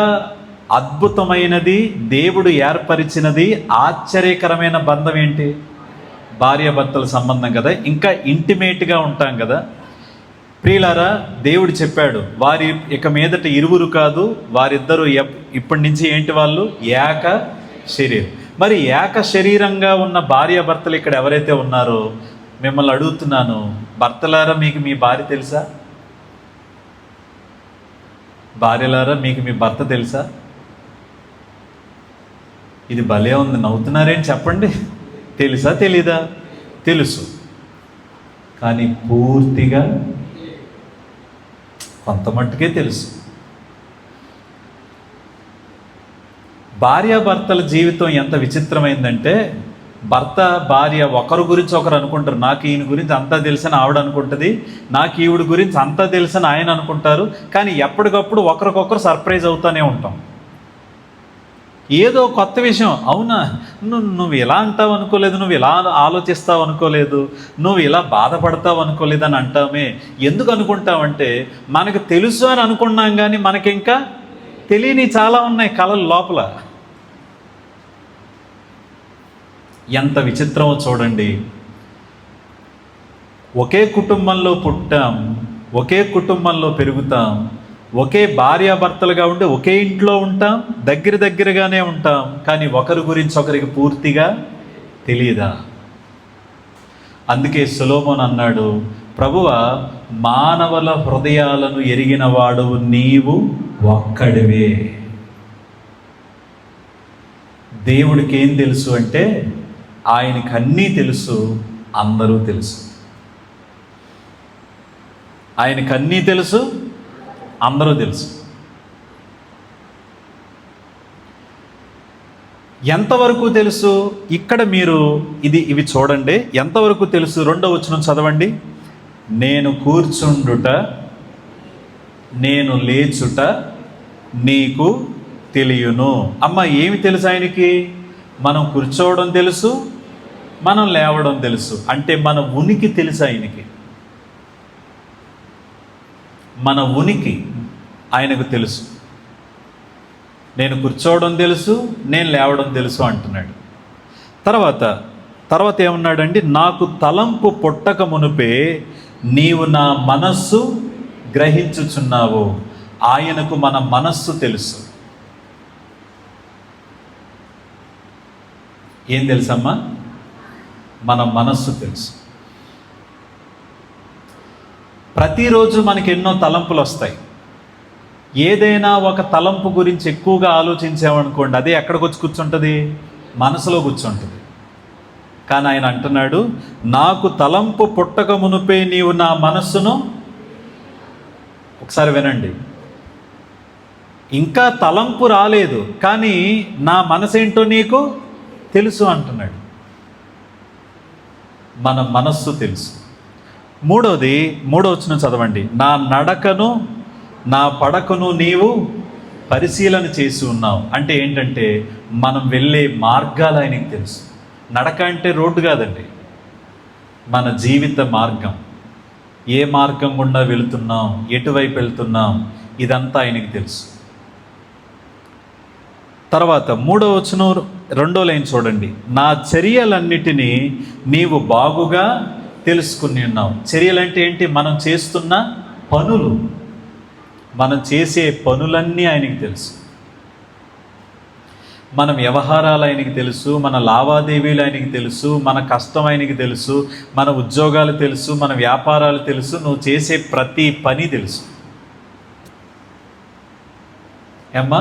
A: అద్భుతమైనది, దేవుడు ఏర్పరిచినది, ఆశ్చర్యకరమైన బంధం ఏంటి? భార్యాభర్తల సంబంధం కదా. ఇంకా ఇంటిమేట్గా ఉంటాం కదా. ప్రియులారా, దేవుడు చెప్పాడు, వారి ఇక మీదట ఇరువురు కాదు, వారిద్దరూ ఇప్పటి నుంచి ఏంటి? వాళ్ళు ఏక శరీరం. మరి ఏక శరీరంగా ఉన్న భార్యాభర్తలు ఇక్కడ ఎవరైతే ఉన్నారో, మిమ్మల్ని అడుగుతున్నాను, భర్తలారా మీకు మీ భార్య తెలుసా? భార్యలారా మీకు మీ భర్త తెలుసా? ఇది భలే ఉంది, నవ్వుతున్నారేం చెప్పండి. తెలుసా తెలీదా? తెలుసు, కానీ పూర్తిగా కొంత మట్టుకే తెలుసు. భార్యాభర్తల జీవితం ఎంత విచిత్రమైందంటే, భర్త భార్య ఒకరి గురించి ఒకరు అనుకుంటారు. నాకు ఈయన గురించి అంతా తెలుసని ఆవిడ అనుకుంటుంది, నాకు ఈవిడ గురించి అంతా తెలుసని ఆయన అనుకుంటారు. కానీ ఎప్పటికప్పుడు ఒకరికొకరు సర్ప్రైజ్ అవుతూనే ఉంటాం. ఏదో కొత్త విషయం, అవునా నువ్వు ఇలా అంటావు అనుకోలేదు, నువ్వు ఇలా ఆలోచిస్తావు అనుకోలేదు, నువ్వు ఇలా బాధపడతావు అనుకోలేదు అని అంటామే. ఎందుకు అనుకుంటామంటే మనకు తెలుసు అని అనుకున్నాం, కానీ మనకింకా తెలియని చాలా ఉన్నాయి కళలు లోపల. ఎంత విచిత్రమో చూడండి. ఒకే కుటుంబంలో పుట్టాం, ఒకే కుటుంబంలో పెరుగుతాం, ఒకే భార్యాభర్తలుగా ఉండి ఒకే ఇంట్లో ఉంటాం, దగ్గరగానే ఉంటాం, కానీ ఒకరి గురించి ఒకరికి పూర్తిగా తెలియదా? అందుకే సొలొమోను అన్నాడు, ప్రభువా, మానవుల హృదయాలను ఎరిగినవాడు నీవు ఒక్కడివే. దేవుడికి ఏం తెలుసు అంటే, ఆయనకి అన్నీ తెలుసు, అందరూ తెలుసు. ఆయనకి అన్నీ తెలుసు, అందరూ తెలుసు. ఎంతవరకు తెలుసు? ఇక్కడ మీరు ఇవి చూడండి. ఎంతవరకు తెలుసు? 2వ వచనం చదవండి. నేను కూర్చుండుట, నేను లేచుట నీకు తెలియను. అమ్మ, ఏమి తెలుసు ఆయనకి? మనం కూర్చోవడం తెలుసు, మనం లేవడం తెలుసు. అంటే మన ఉనికి తెలుసు ఆయనకి. మన ఉనికి ఆయనకు తెలుసు. నేను కూర్చోవడం తెలుసు, నేను లేవడం తెలుసు అంటున్నాడు. తర్వాత తర్వాత ఏమన్నాడండి, నాకు తలంపు పుట్టక మునుపే నీవు నా మనస్సు గ్రహించుచున్నావు. ఆయనకు మన మనస్సు తెలుసు. ఏం తెలుసమ్మా? మన మనస్సు తెలుసు. ప్రతిరోజు మనకి ఎన్నో తలంపులు వస్తాయి. ఏదైనా ఒక తలంపు గురించి ఎక్కువగా ఆలోచించామనుకోండి, అదే ఎక్కడికి వచ్చి కూర్చుంటుంది? మనసులో కూర్చుంటుంది. కానీ ఆయన అంటున్నాడు, నాకు తలంపు పుట్టక మునుపే నీవు నా మనస్సును, ఒకసారి వినండి, ఇంకా తలంపు రాలేదు కానీ నా మనసేంటో నీకు తెలుసు అంటున్నాడు. మన మనస్సు తెలుసు. మూడో వచనం చదవండి. నా నడకను నా పడకను నీవు పరిశీలన చేసి ఉన్నావు. అంటే ఏంటంటే మనం వెళ్ళే మార్గాలు ఆయనకి తెలుసు. నడక అంటే రోడ్డు కాదండి, మన జీవిత మార్గం. ఏ మార్గం గుండా వెళుతున్నాం, ఎటువైపు వెళ్తున్నాం, ఇదంతా ఆయనకి తెలుసు. తర్వాత 3వ వచనం 2వ లైన్ చూడండి. నా చర్యలన్నిటినీ నీవు బాగుగా తెలుసుకుని ఉన్నావు. చర్యలంటే ఏంటి? మనం చేస్తున్న పనులు, మనం చేసే పనులన్నీ ఆయనకి తెలుసు. మన వ్యవహారాలు ఆయనకి తెలుసు, మన లావాదేవీలు ఆయనకి తెలుసు, మన కష్టం ఆయనకి తెలుసు, మన ఉద్యోగాలు తెలుసు, మన వ్యాపారాలు తెలుసు, నువ్వు చేసే ప్రతి పని తెలుసు. ఏమ్మా,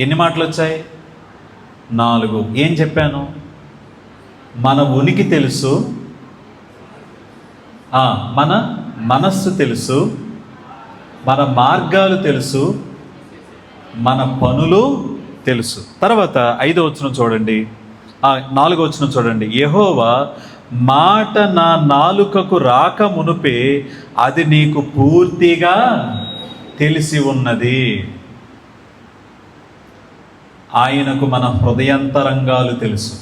A: ఎన్ని మాటలు వచ్చాయి? 4. ఏం చెప్పాను? మన ఉనికి తెలుసు, మన మనస్సు తెలుసు, మన మార్గాలు తెలుసు, మన పనులు తెలుసు. తర్వాత 5వ వచనం చూడండి, 4వ వచనం చూడండి. యెహోవా మాట నా నాలుకకు రాక మునుపే అది నీకు పూర్తిగా తెలిసి ఉన్నది. ఆయనకు మన హృదయాంతరంగాలు తెలుసు.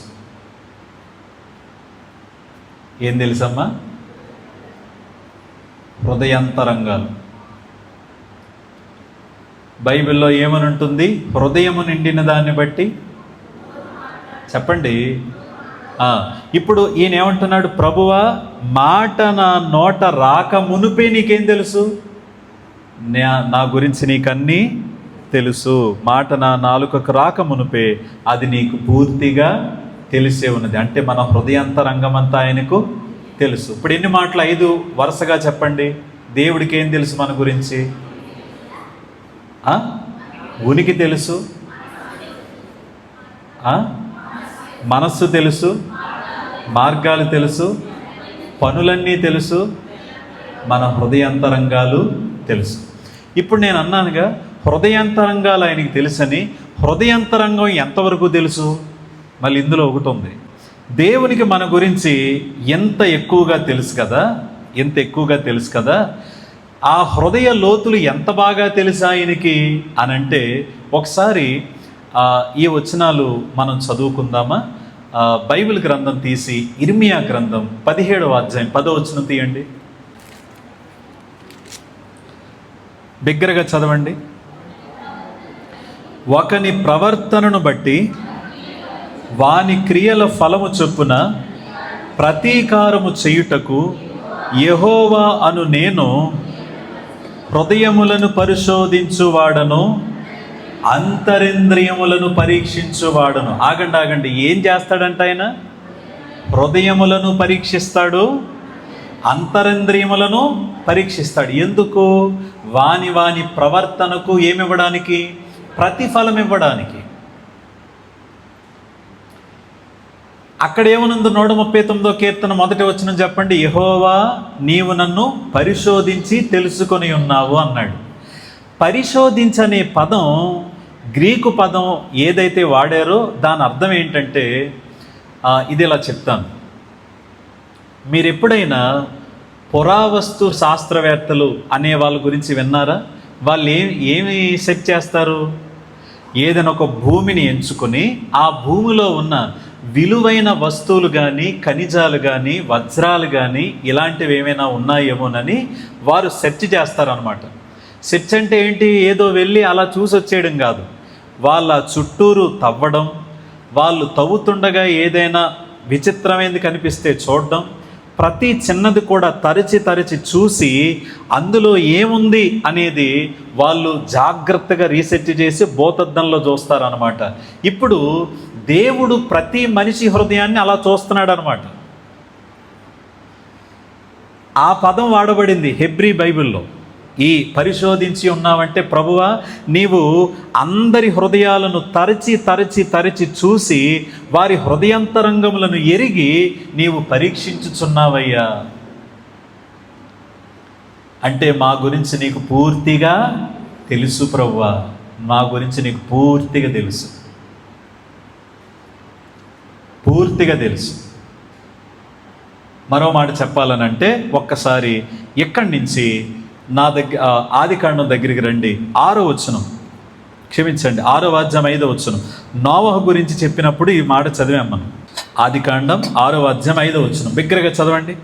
A: ఏం తెలుసమ్మా? హృదయాంతరంగాలు. బైబిల్లో ఏమని ఉంటుంది? హృదయము నిండిన దాన్ని బట్టి. చెప్పండి. ఇప్పుడు ఈయన ఏమంటున్నాడు? ప్రభువా, మాట నా నోట రాక మునుపే నీకేం తెలుసు? నా గురించి నీకన్నీ తెలుసు. మాట నా నాలుకకు రాక మునుపే అది నీకు పూర్తిగా తెలిసే ఉన్నది. అంటే మన హృదయాంతరంగం అంతా ఆయనకు తెలుసు. ఇప్పుడు ఎన్ని మాటలు? 5 వరుసగా చెప్పండి. దేవుడికి ఏం తెలుసు మన గురించి? ఉనికి తెలుసు, మనస్సు తెలుసు, మార్గాలు తెలుసు, పనులన్నీ తెలుసు, మన హృదయాంతరంగాలు తెలుసు. ఇప్పుడు నేను అన్నానుగా, హృదయాంతరంగాలు ఆయనకి తెలుసని. హృదయాంతరంగం ఎంతవరకు తెలుసు? మళ్ళీ ఇందులో ఒకటి ఉంది. దేవునికి మన గురించి ఎంత ఎక్కువగా తెలుసు కదా, ఎంత ఎక్కువగా తెలుసు కదా. ఆ హృదయ లోతులు ఎంత బాగా తెలుసా ఆయనకి అనంటే, ఒకసారి ఈ వచనాలు మనం చదువుకుందామా? బైబిల్ గ్రంథం తీసి ఇర్మియా గ్రంథం 17వ అధ్యాయం 10వ వచనం తీయండి. బిగ్గరగా చదవండి. ఒకని ప్రవర్తనను బట్టి వాని క్రియల ఫలము చొప్పున ప్రతీకారము చేయుటకు యెహోవా అను నేను హృదయములను పరిశోధించువాడను, అంతరింద్రియములను పరీక్షించువాడను. ఆగండి. ఏం చేస్తాడంట ఆయన? హృదయములను పరీక్షిస్తాడు, అంతరింద్రియములను పరీక్షిస్తాడు. ఎందుకు? వాని ప్రవర్తనకు ఏమివ్వడానికి? ప్రతిఫలం ఇవ్వడానికి. అక్కడ ఏమనుంది? 139వ కీర్తన 1వ వచనం చెప్పండి. యెహోవా, నీవు నన్ను పరిశోధించి తెలుసుకొని ఉన్నావు అన్నాడు. పరిశోధించనే పదం, గ్రీకు పదం ఏదైతే వాడారో దాని అర్థం ఏంటంటే, ఇది ఇలా చెప్తాను. మీరు ఎప్పుడైనా పురావస్తు శాస్త్రవేత్తలు అనే వాళ్ళ గురించి విన్నారా? వాళ్ళు ఏమి సెట్ చేస్తారు? ఏదైనా ఒక భూమిని ఎంచుకొని ఆ భూమిలో ఉన్న విలువైన వస్తువులు కానీ, ఖనిజాలు కానీ, వజ్రాలు కానీ, ఇలాంటివి ఏమైనా ఉన్నాయేమోనని వారు సెర్చ్ చేస్తారనమాట. సెర్చ్ అంటే ఏంటి? ఏదో వెళ్ళి అలా చూసి వచ్చేయడం కాదు. వాళ్ళ చుట్టూరు తవ్వడం, వాళ్ళు తవ్వుతుండగా ఏదైనా విచిత్రమైనది కనిపిస్తే చూడడం, ప్రతి చిన్నది కూడా తరచి తరచి చూసి అందులో ఏముంది అనేది వాళ్ళు జాగ్రత్తగా రీసెర్చ్ చేసి భూతద్దంలో చూస్తారనమాట. ఇప్పుడు దేవుడు ప్రతి మనిషి హృదయాన్ని అలా చూస్తున్నాడు అనమాట. ఆ పదం వాడబడింది హెబ్రీ బైబిల్లో. ఈ పరిశోధించి ఉన్నావంటే, ప్రభువా నీవు అందరి హృదయాలను తరచి తరచి తరచి చూసి వారి హృదయాంతరంగములను ఎరిగి నీవు పరీక్షించుచున్నావయ్యా. అంటే మా గురించి నీకు పూర్తిగా తెలుసు ప్రభువా, మా గురించి నీకు పూర్తిగా తెలుసు, పూర్తిగా తెలుసు. మరో మాట చెప్పాలనంటే, ఒక్కసారి ఇక్కడి నుంచి నా ఆదికాండం దగ్గరికి రండి. 6వ వచనం, క్షమించండి 6వ అధ్యాయం 5వ వచనం. నోవహు గురించి చెప్పినప్పుడు ఈ మాట చదివాం మనం. ఆదికాండం 6వ అధ్యాయం 5వ వచనం బిగ్గరగా చదవండి.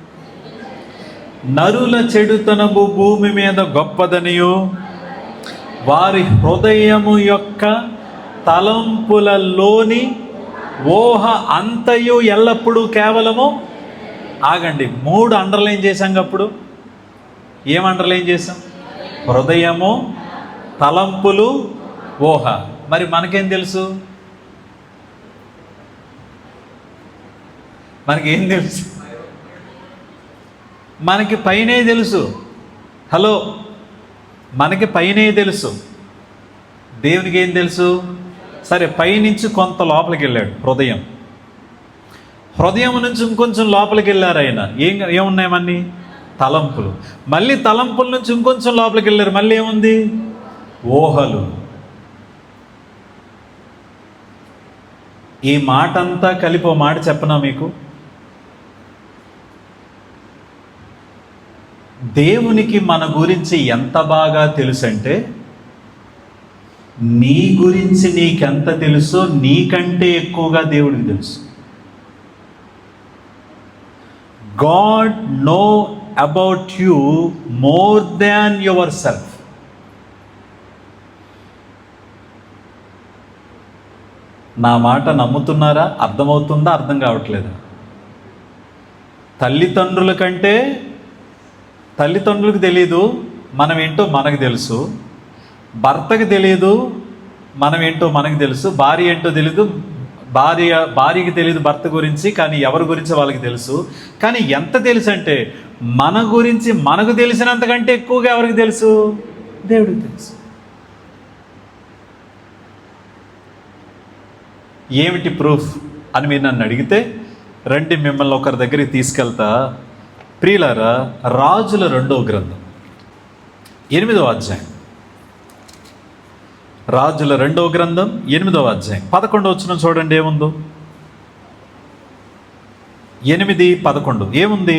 A: నరుల చెడుతనము భూమి మీద గొప్పదనియు, వారి హృదయము యొక్క తలంపులలోని ఊహ అంతయు ఎల్లప్పుడూ కేవలము. ఆగండి, 3 అండర్లైన్ చేశాం. అప్పుడు ఏం అండర్లైన్ చేసాం? హృదయము, తలంపులు, ఊహ. మరి మనకేం తెలుసు? మనకేం తెలుసు? మనకి పైనే తెలుసు. హలో, మనకి పైనే తెలుసు. దేవునికి ఏం తెలుసు? సరే, పైనుంచి కొంత లోపలికి వెళ్ళాడు. హృదయం నుంచి ఇంకొంచెం లోపలికి వెళ్ళారు ఆయన. ఏమున్నాయమన్నీ? తలంపులు. మళ్ళీ తలంపుల నుంచి ఇంకొంచెం లోపలికి వెళ్ళారు. మళ్ళీ ఏముంది? ఊహలు. ఈ మాట అంతా కలిపి ఓ మాట చెప్పనా మీకు? దేవునికి మన గురించి ఎంత బాగా తెలుసు అంటే, నీ గురించి నీకెంత తెలుసో నీకంటే ఎక్కువగా దేవుడికి తెలుసు. God know about you more than yourself. నా మాట నమ్ముతున్నారా? అర్థమవుతుందా? అర్థం కావట్లేదా? తల్లిదండ్రుల కంటే తల్లిదండ్రులకు తెలియదు మనం ఏంటో మనకు తెలుసు. భర్తకి తెలియదు మనం ఏంటో మనకు తెలుసు. భార్య ఏంటో తెలియదు, భార్యకి తెలియదు భర్త గురించి, కానీ ఎవరి గురించి వాళ్ళకి తెలుసు. కానీ ఎంత తెలుసు అంటే, మన గురించి మనకు తెలిసినంతకంటే ఎక్కువగా ఎవరికి తెలుసు? దేవుడికి తెలుసు. ఏమిటి ప్రూఫ్ అని మీరు నన్ను అడిగితే, రండి మిమ్మల్ని ఒకరి దగ్గరికి తీసుకెళ్తా. ప్రియులారా, రాజుల 2వ గ్రంథం 8వ అధ్యాయం. రాజుల 2వ గ్రంథం 8వ అధ్యాయం 11వ వచనం చూడండి ఏముందో. 8:11 ఏముంది?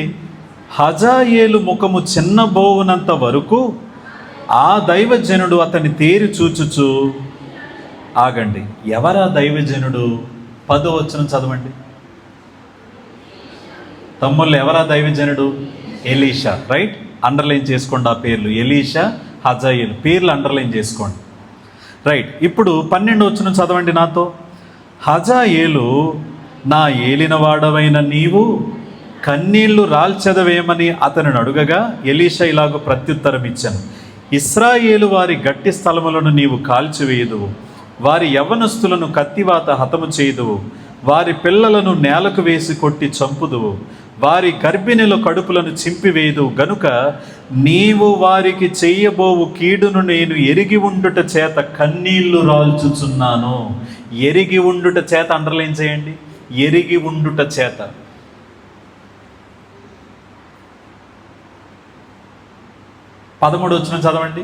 A: హజాయేలు ముఖము చిన్నబోవునంత వరకు ఆ దైవజనుడు అతన్ని తేరి చూచుచు. ఆగండి, ఎవరా దైవజనుడు? 10వ వచనం చదవండి. తమ్ముళ్ళు, ఎవరా దైవజనుడు? ఎలీషా. రైట్, అండర్లైన్ చేసుకోండి ఆ పేర్లు. ఎలీషా, హజాయేలు పేర్లు అండర్లైన్ చేసుకోండి. రైట్, ఇప్పుడు 12వ వచనం చదవండి నాతో. హజాయేలు, నా ఏలినవాడవైన నీవు కన్నీళ్లు రాల్చెదవేమని అతను అడుగగా ఎలీషా ఇలాగ ప్రత్యుత్తరం ఇచ్చాను. ఇశ్రాయేలు వారి గట్టి స్థలములను నీవు కాల్చివేయుదువు, వారి యవ్వనస్తులను కత్తివాత హతము చేయుదువు, వారి పిల్లలను నేలకు వేసి కొట్టి చంపుదువు, వారి గర్భిణుల కడుపులను చింపివేయుదువు. గనుక నీవు వారికి చెయ్యబోవు కీడును నేను ఎరిగి ఉండుట చేత కన్నీళ్లు రాల్చుచున్నాను. ఎరిగి ఉండుట చేత అండర్లైన్ చేయండి. ఎరిగి ఉండుట చేత. పదమూడు వచనం చదవండి.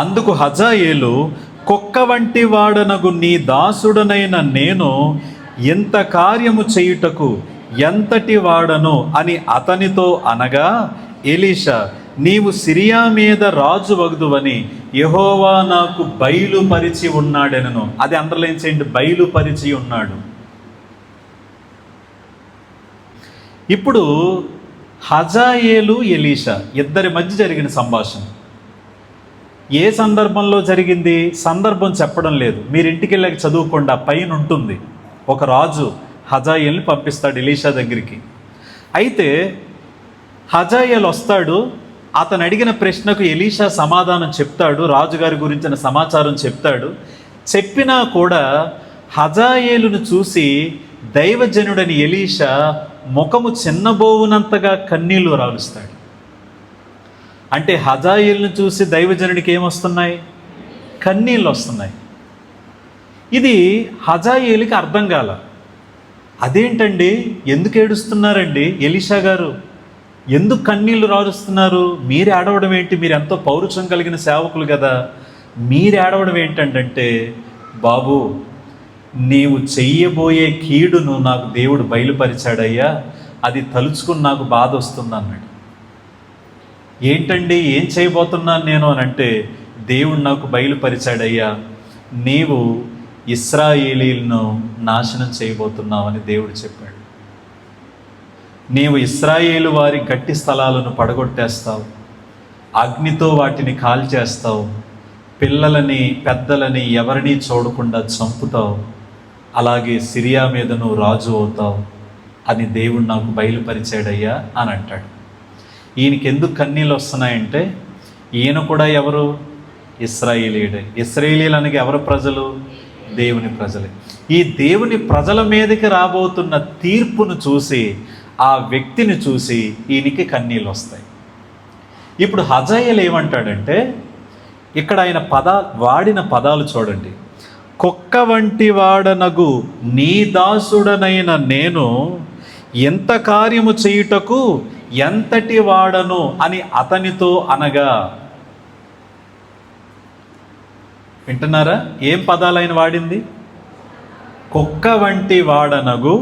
A: అందుకు హజాయేలు, కుక్క వంటి వాడనగు నీ దాసుడనైన నేను ఎంత కార్యము చేయుటకు ఎంతటి వాడను అని అతనితో అనగా, ఎలీషా, నీవు సిరియా మీద రాజు వగుదువని యెహోవా నాకు బయలుపరిచి ఉన్నాడెనను. అది అండర్లైన్ చేయండి, బయలుపరిచి ఉన్నాడు. ఇప్పుడు హజాయేలు, ఎలీషా ఇద్దరి మధ్య జరిగిన సంభాషణ ఏ సందర్భంలో జరిగింది? సందర్భం చెప్పడం లేదు, మీరు ఇంటికి వెళ్ళాక చదువుకోండి, ఆ పైన ఉంటుంది. ఒక రాజు హజాయేల్ని పంపిస్తాడు ఎలీషా దగ్గరికి. అయితే హజాయేల్ వస్తాడు, అతను అడిగిన ప్రశ్నకు ఎలీషా సమాధానం చెప్తాడు, రాజుగారి గురించిన సమాచారం చెప్తాడు. చెప్పినా కూడా హజాయేలును చూసి దైవజనుడని ఎలీషా ముఖము చిన్నబోవునంతగా కన్నీళ్లు రాలుస్తాడు. అంటే హజాయేలును చూసి దైవజనుడికి ఏమొస్తున్నాయి? కన్నీళ్ళు వస్తున్నాయి. ఇది హజాయేలుకి అర్థం కాల. అదేంటండి, ఎందుకు ఏడుస్తున్నారండి ఎలీషా గారు, ఎందుకు కన్నీళ్లు రారుస్తున్నారు, మీరు ఏడవడం ఏంటి, మీరు ఎంతో పౌరుషం కలిగిన సేవకులు కదా, మీరు ఏడవడం ఏంటంటే, బాబు నీవు చెయ్యబోయే కీడును నాకు దేవుడు బయలుపరిచాడయ్యా, అది తలుచుకుని నాకు బాధ వస్తుంది అన్నాడు. ఏంటండి ఏం చేయబోతున్నాను నేను అని అంటే, దేవుడు నాకు బయలుపరిచాడయ్యా, నీవు ఇశ్రాయేలీలను నాశనం చేయబోతున్నావని దేవుడు చెప్పాడు. నీవు ఇశ్రాయేలు వారి గట్టి స్థలాలను పడగొట్టేస్తావు, అగ్నితో వాటిని కాల్చేస్తావు, పిల్లలని పెద్దలని ఎవరినీ చూడకుండా చంపుతావు, అలాగే సిరియా మీద నువ్వు రాజు అవుతావు అని దేవుడు నాకు బయలుపరిచాడయ్యా అని అంటాడు. ఈయనకి ఎందుకు కన్నీళ్ళు వస్తున్నాయంటే, ఈయన కూడా ఎవరు? ఇశ్రాయేలీయుడే. ఇశ్రాయేలీలు అనగా ఎవరు ప్రజలు? దేవుని ప్రజలే. ఈ దేవుని ప్రజల మీదకి రాబోతున్న తీర్పును చూసి, ఆ వ్యక్తిని చూసి ఈయనకి కన్నీళ్ళు వస్తాయి. ఇప్పుడు హజాయేలు ఏమంటాడంటే, ఇక్కడ ఆయన వాడిన పదాలు చూడండి. కుక్క వంటి వాడనగు నీ దాసుడనైన నేను ఎంత కార్యము చేయుటకు ఎంతటి వాడను అని అతనితో అనగా. వింటున్నారా? ఏం పదాలు ఆయన వాడింది? కుక్క వంటి వాడనగు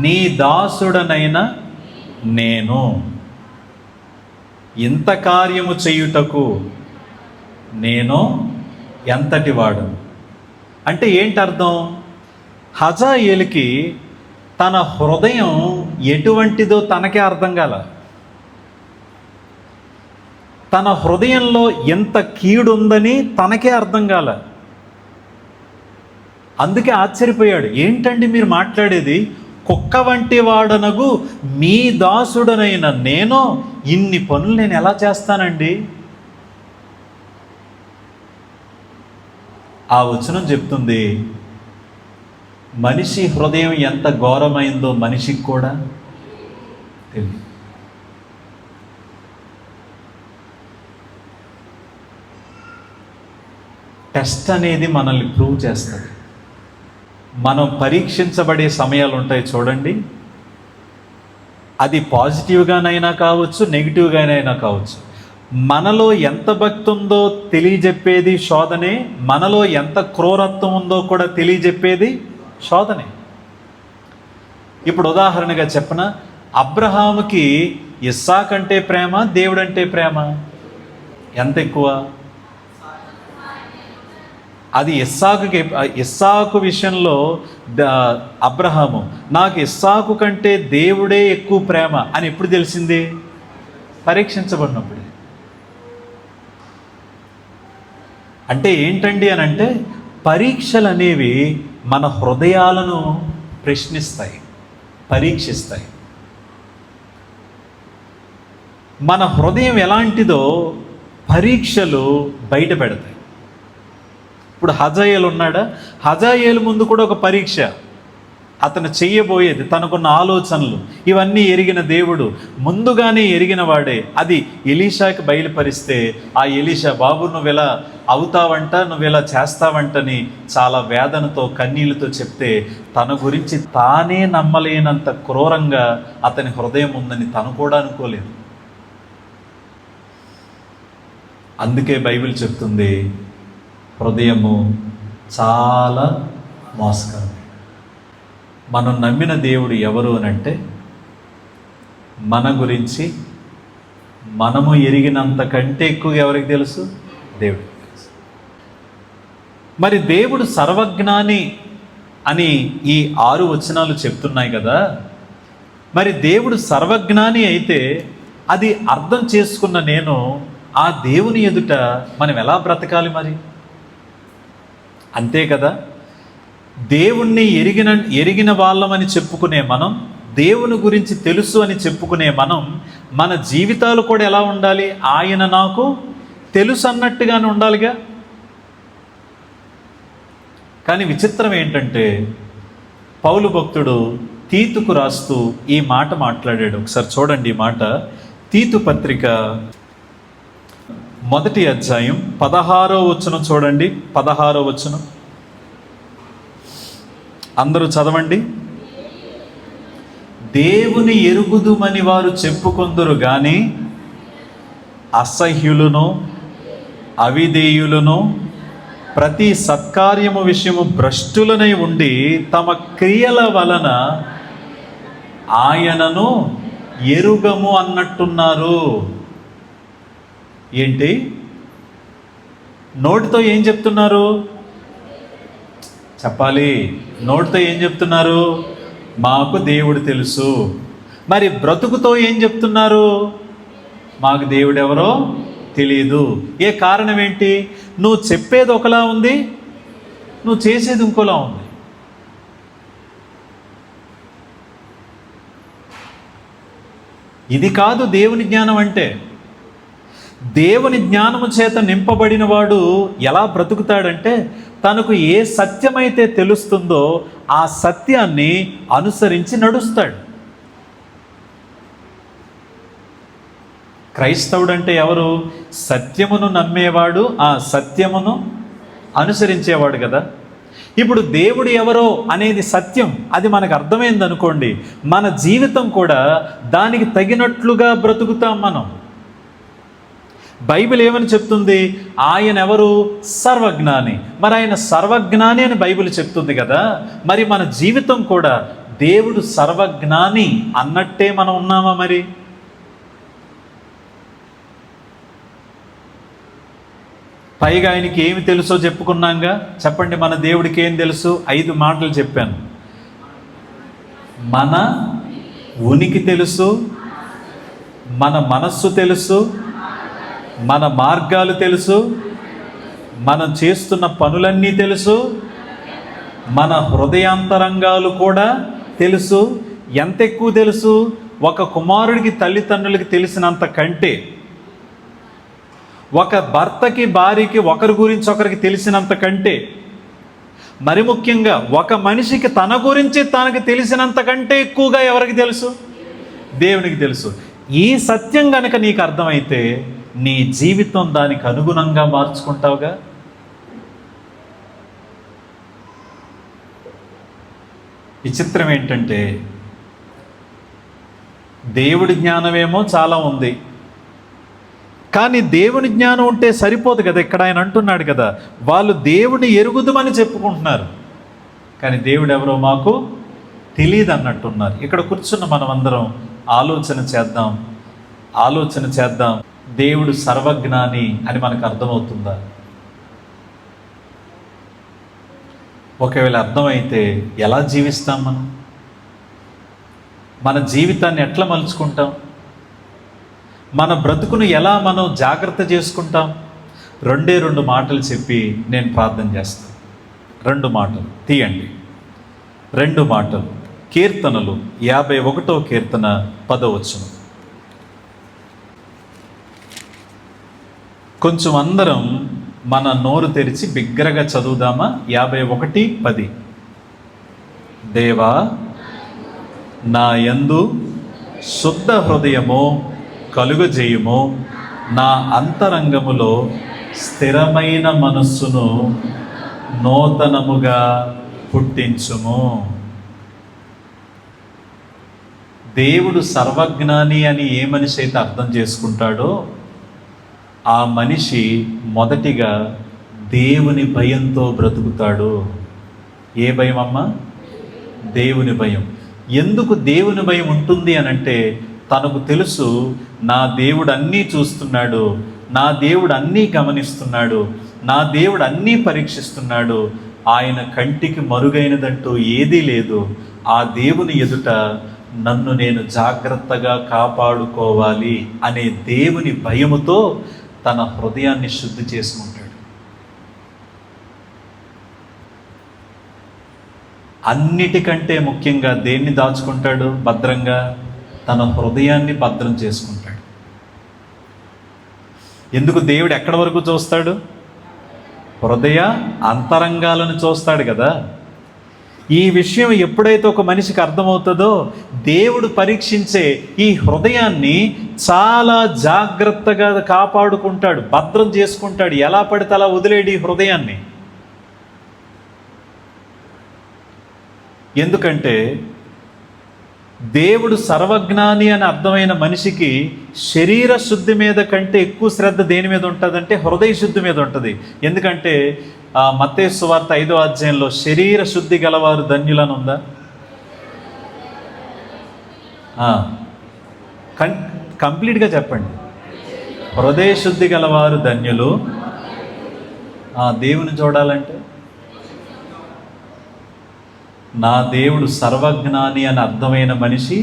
A: నీ దాసుడనైన నేను ఇంత కార్యము చేయుటకు నేను ఎంతటి వాడను అంటే ఏంటి అర్థం? హజాయేలుకి తన హృదయం ఎటువంటిదో తనకే అర్థం కాల. తన హృదయంలో ఎంత కీడుందని తనకే అర్థం కాల. అందుకే ఆశ్చర్యపోయాడు. ఏంటండి మీరు మాట్లాడేది? కుక్క వంటి వాడనగు మీ దాసుడనైన నేను ఇన్ని పనులు నేను ఎలా చేస్తానండి? ఆ వచనం చెప్తుంది, మనిషి హృదయం ఎంత ఘోరమైందో మనిషికి కూడా తెలియదు. టెస్ట్ అనేది మనల్ని ప్రూవ్ చేస్తుంది. మనం పరీక్షించబడే సమయాలు ఉంటాయి చూడండి, అది పాజిటివ్గానైనా కావచ్చు, నెగిటివ్గానైనా కావచ్చు. మనలో ఎంత భక్తి ఉందో తెలియజెప్పేది శోధనే, మనలో ఎంత క్రూరత్వం ఉందో కూడా తెలియజెప్పేది శోధనే. ఇప్పుడు ఉదాహరణగా చెప్పన, అబ్రహాముకి ఇస్సాకు అంటే ప్రేమ, దేవుడంటే ప్రేమ ఎంత ఎక్కువ? అది ఇస్సాకు విషయంలో అబ్రహాము నాకు ఇస్సాకు కంటే దేవుడే ఎక్కువ ప్రేమ అని ఎప్పుడు తెలిసింది? పరీక్షించబడినప్పుడే. అంటే ఏంటండి అని అంటే, పరీక్షలు అనేవి మన హృదయాలను ప్రశ్నిస్తాయి, పరీక్షిస్తాయి. మన హృదయం ఎలాంటిదో పరీక్షలు బయట పెడతాయి. ఇప్పుడు హజాయేలు ఉన్నాడా? హజాయేలు ముందు కూడా ఒక పరీక్ష. అతను చెయ్యబోయేది, తనకున్న ఆలోచనలు ఇవన్నీ ఎరిగిన దేవుడు, ముందుగానే ఎరిగిన వాడే. అది ఎలీషాకి బయలుపరిస్తే, ఆ ఎలీషా బాబు నువ్వు ఇలా అవుతావంట, నువ్వు ఇలా చేస్తావంటని చాలా వేదనతో కన్నీళ్లతో చెప్తే, తన గురించి తానే నమ్మలేనంత క్రూరంగా అతని హృదయం ఉందని తను కూడా అనుకోలేదు. అందుకే బైబిల్ చెప్తుంది, హృదయము చాలా మోసకరం. మనం నమ్మిన దేవుడు ఎవరు అని అంటే, మన గురించి మనము ఎరిగినంత కంటే ఎక్కువ ఎవరికి తెలుసు? దేవుడికి తెలుసు. మరి దేవుడు సర్వజ్ఞాని అని ఈ 6 వచనాలు చెప్తున్నాయి కదా. మరి దేవుడు సర్వజ్ఞాని అయితే అది అర్థం చేసుకున్న నేను ఆ దేవుని ఎదుట మనం ఎలా బ్రతకాలి మరి? అంతే కదా. దేవుణ్ణి ఎరిగిన వాళ్ళమని చెప్పుకునే మనం, దేవుని గురించి తెలుసు అని చెప్పుకునే మనం, మన జీవితాలు కూడా ఎలా ఉండాలి? ఆయన నాకు తెలుసు అన్నట్టుగానే ఉండాలిగా. కానీ విచిత్రం ఏంటంటే పౌలు భక్తుడు తీతుకు రాస్తూ ఈ మాట మాట్లాడాడు. ఒకసారి చూడండి ఈ మాట. తీతు పత్రిక 1వ అధ్యాయం 16వ వచనం చూడండి. 16వ వచనం అందరూ చదవండి. దేవుని ఎరుగుదుమని వారు చెప్పుకొందురు గాని అసహ్యులను, అవిధేయులను, ప్రతి సత్కార్యము విషయము భ్రష్టులనై ఉండి తమ క్రియల వలన ఆయనను ఎరుగము అన్నట్టున్నారు. ఏంటి? నోటితో ఏం చెప్తున్నారు? చెప్పాలి. నోటితో ఏం చెప్తున్నారు? మాకు దేవుడు తెలుసు. మరి బ్రతుకుతో ఏం చెప్తున్నారు? మాకు దేవుడు ఎవరో తెలియదు. ఏ కారణం ఏంటి? నువ్వు చెప్పేది ఒకలా ఉంది, నువ్వు చేసేది ఇంకోలా ఉంది. ఇది కాదు దేవుని జ్ఞానం అంటే. దేవుని జ్ఞానము చేత నింపబడిన వాడు ఎలా బ్రతుకుతాడంటే, తనకు ఏ సత్యమైతే తెలుస్తుందో ఆ సత్యాన్ని అనుసరించి నడుస్తాడు. క్రైస్తవుడు అంటే ఎవరు? సత్యమును నమ్మేవాడు, ఆ సత్యమును అనుసరించేవాడు కదా. ఇప్పుడు దేవుడు ఎవరో అనేది సత్యం, అది మనకు అర్థమైంది అనుకోండి, మన జీవితం కూడా దానికి తగినట్లుగా బ్రతుకుతాం మనం. బైబిల్ ఏమని చెప్తుంది? ఆయన ఎవరు? సర్వజ్ఞాని. మరి ఆయన సర్వజ్ఞాని అని బైబిల్ చెప్తుంది కదా. మరి మన జీవితం కూడా దేవుడు సర్వజ్ఞాని అన్నట్టే మనం ఉన్నామా? మరి పైగా ఆయనకి ఏమి తెలుసో చెప్పుకున్నాంగా. చెప్పండి, మన దేవుడికి ఏం తెలుసు? 5 మాటలు చెప్పాను. మన ఉనికి తెలుసు, మన మనస్సు తెలుసు, మన మార్గాలు తెలుసు, మనం చేస్తున్న పనులన్నీ తెలుసు, మన హృదయాంతరంగాలు కూడా తెలుసు. ఎంత ఎక్కువ తెలుసు? ఒక కుమారుడికి తల్లిదండ్రులకి తెలిసినంత కంటే, ఒక భర్తకి భార్యకి ఒకరి గురించి ఒకరికి తెలిసినంత కంటే, మరి ముఖ్యంగా ఒక మనిషికి తన గురించి తనకు తెలిసినంత కంటే ఎక్కువగా ఎవరికి తెలుసు? దేవునికి తెలుసు. ఈ సత్యం గనక నీకు అర్థమైతే నీ జీవితం దానికి అనుగుణంగా మార్చుకుంటావుగా. విచిత్రం ఏంటంటే దేవుడి జ్ఞానమేమో చాలా ఉంది, కానీ దేవుని జ్ఞానం ఉంటే సరిపోదు కదా. ఇక్కడ ఆయన అంటున్నాడు కదా, వాళ్ళు దేవుని ఎరుగుదుమని చెప్పుకుంటున్నారు, కానీ దేవుడు ఎవరో మాకు తెలియదు అన్నట్టున్నారు. ఇక్కడ కూర్చున్న మనం అందరం ఆలోచన చేద్దాం. దేవుడు సర్వజ్ఞాని అని మనకు అర్థమవుతుందా? ఒకవేళ అర్థమైతే ఎలా జీవిస్తాం మనం? మన జీవితాన్ని ఎట్లా మలుచుకుంటాం? మన బ్రతుకును ఎలా మనం జాగ్రత్త చేసుకుంటాం? 2 మాటలు చెప్పి నేను ప్రార్థన చేస్తాను. 2 మాటలు తీయండి. 2 మాటలు. కీర్తనలు 51వ కీర్తన 10వ వచనం. కొంచెం అందరం మన నోరు తెరిచి బిగ్గరగా చదువుదామా? 51:10. దేవా, నా యందు శుద్ధ హృదయము కలుగజేయుము, నా అంతరంగములో స్థిరమైన మనస్సును నూతనముగా పుట్టించుము. దేవుడు సర్వజ్ఞాని అని ఏ మనిషి అయితే అర్థం చేసుకుంటాడో ఆ మనిషి మొదటిగా దేవుని భయంతో బ్రతుకుతాడు. ఏ భయం అమ్మా? దేవుని భయం. ఎందుకు దేవుని భయం ఉంటుంది అనంటే, తనకు తెలుసు నా దేవుడు అన్నీ చూస్తున్నాడు, నా దేవుడు అన్నీ గమనిస్తున్నాడు, నా దేవుడు అన్నీ పరీక్షిస్తున్నాడు, ఆయన కంటికి మరుగైనదంటూ ఏదీ లేదు. ఆ దేవుని ఎదుట నన్ను నేను జాగ్రత్తగా కాపాడుకోవాలి అనే దేవుని భయముతో తన హృదయాన్ని శుద్ధి చేసుకుంటాడు. అన్నిటికంటే ముఖ్యంగా దేన్ని దాచుకుంటాడు భద్రంగా? తన హృదయాన్ని భద్రం చేసుకుంటాడు. ఎందుకు? దేవుడు ఎక్కడి వరకు చూస్తాడు? హృదయ అంతరంగాలను చూస్తాడు కదా. ఈ విషయం ఎప్పుడైతే ఒక మనిషికి అర్థమవుతుందో, దేవుడు పరీక్షించే ఈ హృదయాన్ని చాలా జాగ్రత్తగా కాపాడుకుంటాడు, భద్రం చేసుకుంటాడు. ఎలా పడితే అలా వదిలేడు ఈ హృదయాన్ని. ఎందుకంటే దేవుడు సర్వజ్ఞాని అని అర్థమైన మనిషికి శరీర శుద్ధి మీద కంటే ఎక్కువ శ్రద్ధ దేని మీద ఉంటుందంటే హృదయ శుద్ధి మీద ఉంటుంది. ఎందుకంటే మత్తయి సువార్త 5వ అధ్యాయంలో శరీర శుద్ధి గలవారు ధన్యులని ఉందా? కంప్లీట్గా చెప్పండి. హృదయ శుద్ధి గలవారు ధన్యులు. దేవుని చూడాలంటే నా దేవుడు సర్వజ్ఞాని అని అర్థమైన మనిషి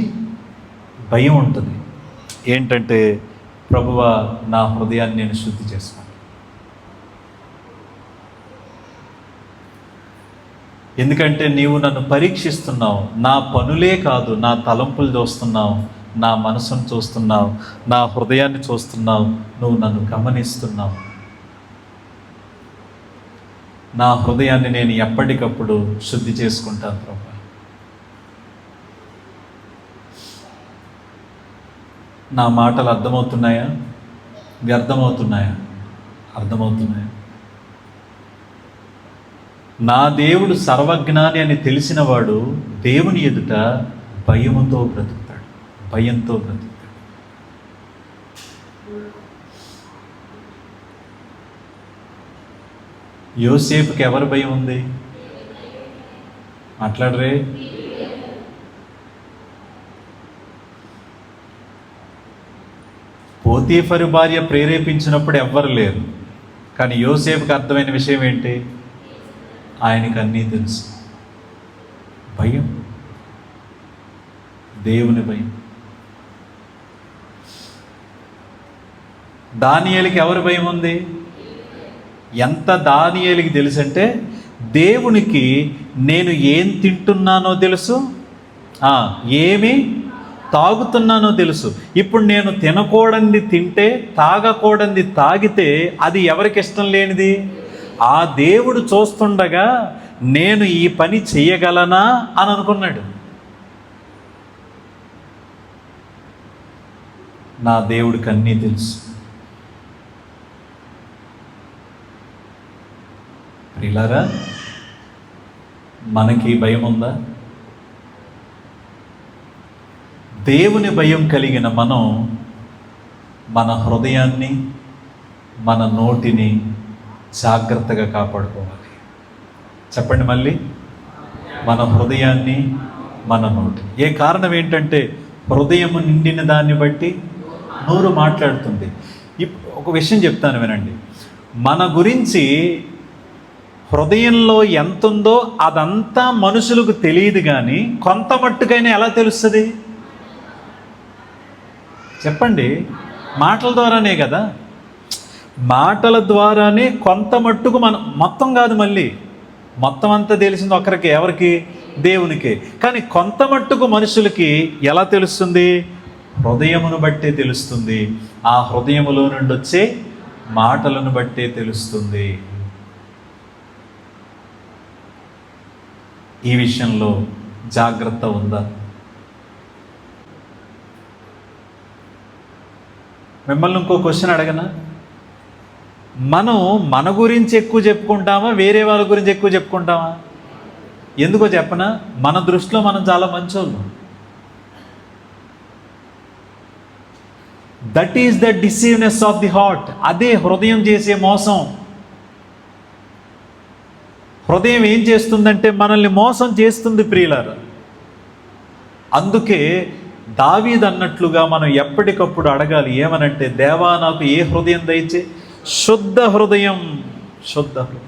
A: భయం ఉంటుంది. ఏంటంటే ప్రభువా నా హృదయాన్ని నేను శుద్ధి చేసుకోను. ఎందుకంటే నీవు నన్ను పరీక్షిస్తున్నావు, నా పనులే కాదు నా తలంపులు చూస్తున్నావు, నా మనసును చూస్తున్నావు, నా హృదయాన్ని చూస్తున్నావు, నువ్వు నన్ను గమనిస్తున్నావు. నా హృదయాన్ని నేను ఎప్పటికప్పుడు శుద్ధి చేసుకుంటాను ప్రభు. నా మాటలు అర్థమవుతున్నాయా? వ్యర్థమవుతున్నాయా? అర్థమవుతున్నాయా? నా దేవుడు సర్వజ్ఞాని అని తెలిసినవాడు దేవుని ఎదుట భయముతో బ్రతుకుతాడు, భయంతో బ్రతుకుతాడు. యోసేపుకి ఎవరి భయం ఉంది? మాట్లాడరే. పోతీఫరు భార్య ప్రేరేపించినప్పుడు ఎవ్వరు లేరు, కానీ యోసేపుకి అర్థమైన విషయం ఏంటి? ఆయనకు అన్నీ తెలుసు. భయం, దేవుని భయం. దానియేలుకి ఎవరి భయం ఉంది? ఎంత దానియేలుకి తెలుసు అంటే, దేవునికి నేను ఏం తింటున్నానో తెలుసు, ఏమి తాగుతున్నానో తెలుసు. ఇప్పుడు నేను తినకూడనిది తింటే, తాగకూడనిది తాగితే అది ఎవరికి ఇష్టం లేనిది? ఆ దేవుడు చూస్తుండగా నేను ఈ పని చెయ్యగలనా అని అనుకున్నాడు. నా దేవుడికి అన్నీ తెలుసు. ప్రియులారా, మనకి భయం ఉందా? దేవుని భయం కలిగిన మనం మన హృదయాన్ని, మన నోటిని జాగ్రత్తగా కాపాడుకోవాలి. చెప్పండి మళ్ళీ. మన హృదయాన్ని, మన నోటి. ఏ కారణం ఏంటంటే హృదయము నిండిన దాన్ని బట్టి నోరు మాట్లాడుతుంది. ఒక విషయం చెప్తాను వినండి. మన గురించి హృదయంలో ఎంత ఉందో అదంతా మనుషులకు తెలియదు, కానీ కొంత మట్టుకైనా ఎలా తెలుస్తుంది? చెప్పండి. మాటల ద్వారానే కదా. మాటల ద్వారానే కొంత మట్టుకు మనం, మొత్తం కాదు, మళ్ళీ మొత్తం అంతా తెలిసింది ఒకరికి, ఎవరికి? దేవునికే. కానీ కొంత మట్టుకు మనుషులకి ఎలా తెలుస్తుంది? హృదయమును బట్టే తెలుస్తుంది. ఆ హృదయములో నుండి వచ్చే మాటలను బట్టే తెలుస్తుంది. ఈ విషయంలో జాగ్రత్త ఉందా? మిమ్మల్ని ఇంకో క్వశ్చన్ అడగనా? మనం మన గురించి ఎక్కువ చెప్పుకుంటామా, వేరే వాళ్ళ గురించి ఎక్కువ చెప్పుకుంటామా? ఎందుకో చెప్పనా? మన దృష్టిలో మనం చాలా మంచోళ్ళు. That is the deceiveness of the heart. అదే హృదయం చేసే మోసం. హృదయం ఏం చేస్తుందంటే మనల్ని మోసం చేస్తుంది ప్రియులారా. అందుకే దావీదు అన్నట్లుగా మనం ఎప్పటికప్పుడు అడగాలి. ఏమనంటే, దేవా నాకు ఏ హృదయం దయచే? శుద్ధ హృదయం, శుద్ధ హృదయం.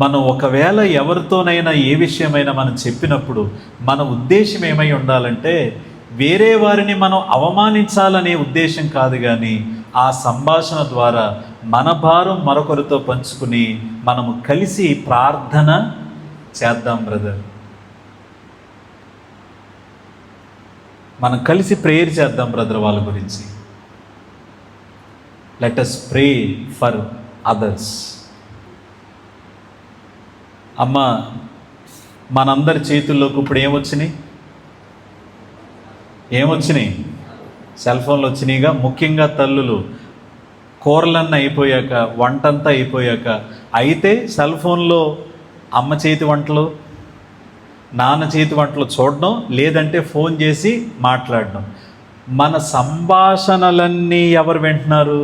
A: మనం ఒకవేళ ఎవరితోనైనా ఏ విషయమైనా మనం చెప్పినప్పుడు మన ఉద్దేశం ఏమై ఉండాలంటే, వేరే వారిని మనం అవమానించాలనే ఉద్దేశం కాదు, కానీ ఆ సంభాషణ ద్వారా మన భారం మరొకరితో పంచుకుని మనము కలిసి ప్రార్థన చేద్దాం బ్రదర్. మనం కలిసి ప్రేయర్ చేద్దాం బ్రదర్ వాళ్ళ గురించి. Let us pray for others. అమ్మ, మనందరి చేతుల్లోకి ఇప్పుడు ఏమొచ్చినాయి? సెల్ ఫోన్లు వచ్చినాయిగా. ముఖ్యంగా తల్లులు, కూరలన్నీ అయిపోయాక, వంటంతా అయిపోయాక, అయితే సెల్ ఫోన్లో అమ్మ చేతి వంటలు, నాన్న చేతి వంటలు చూడడం, లేదంటే ఫోన్ చేసి మాట్లాడడం. మన సంభాషణలన్నీ ఎవరు వింటున్నారు?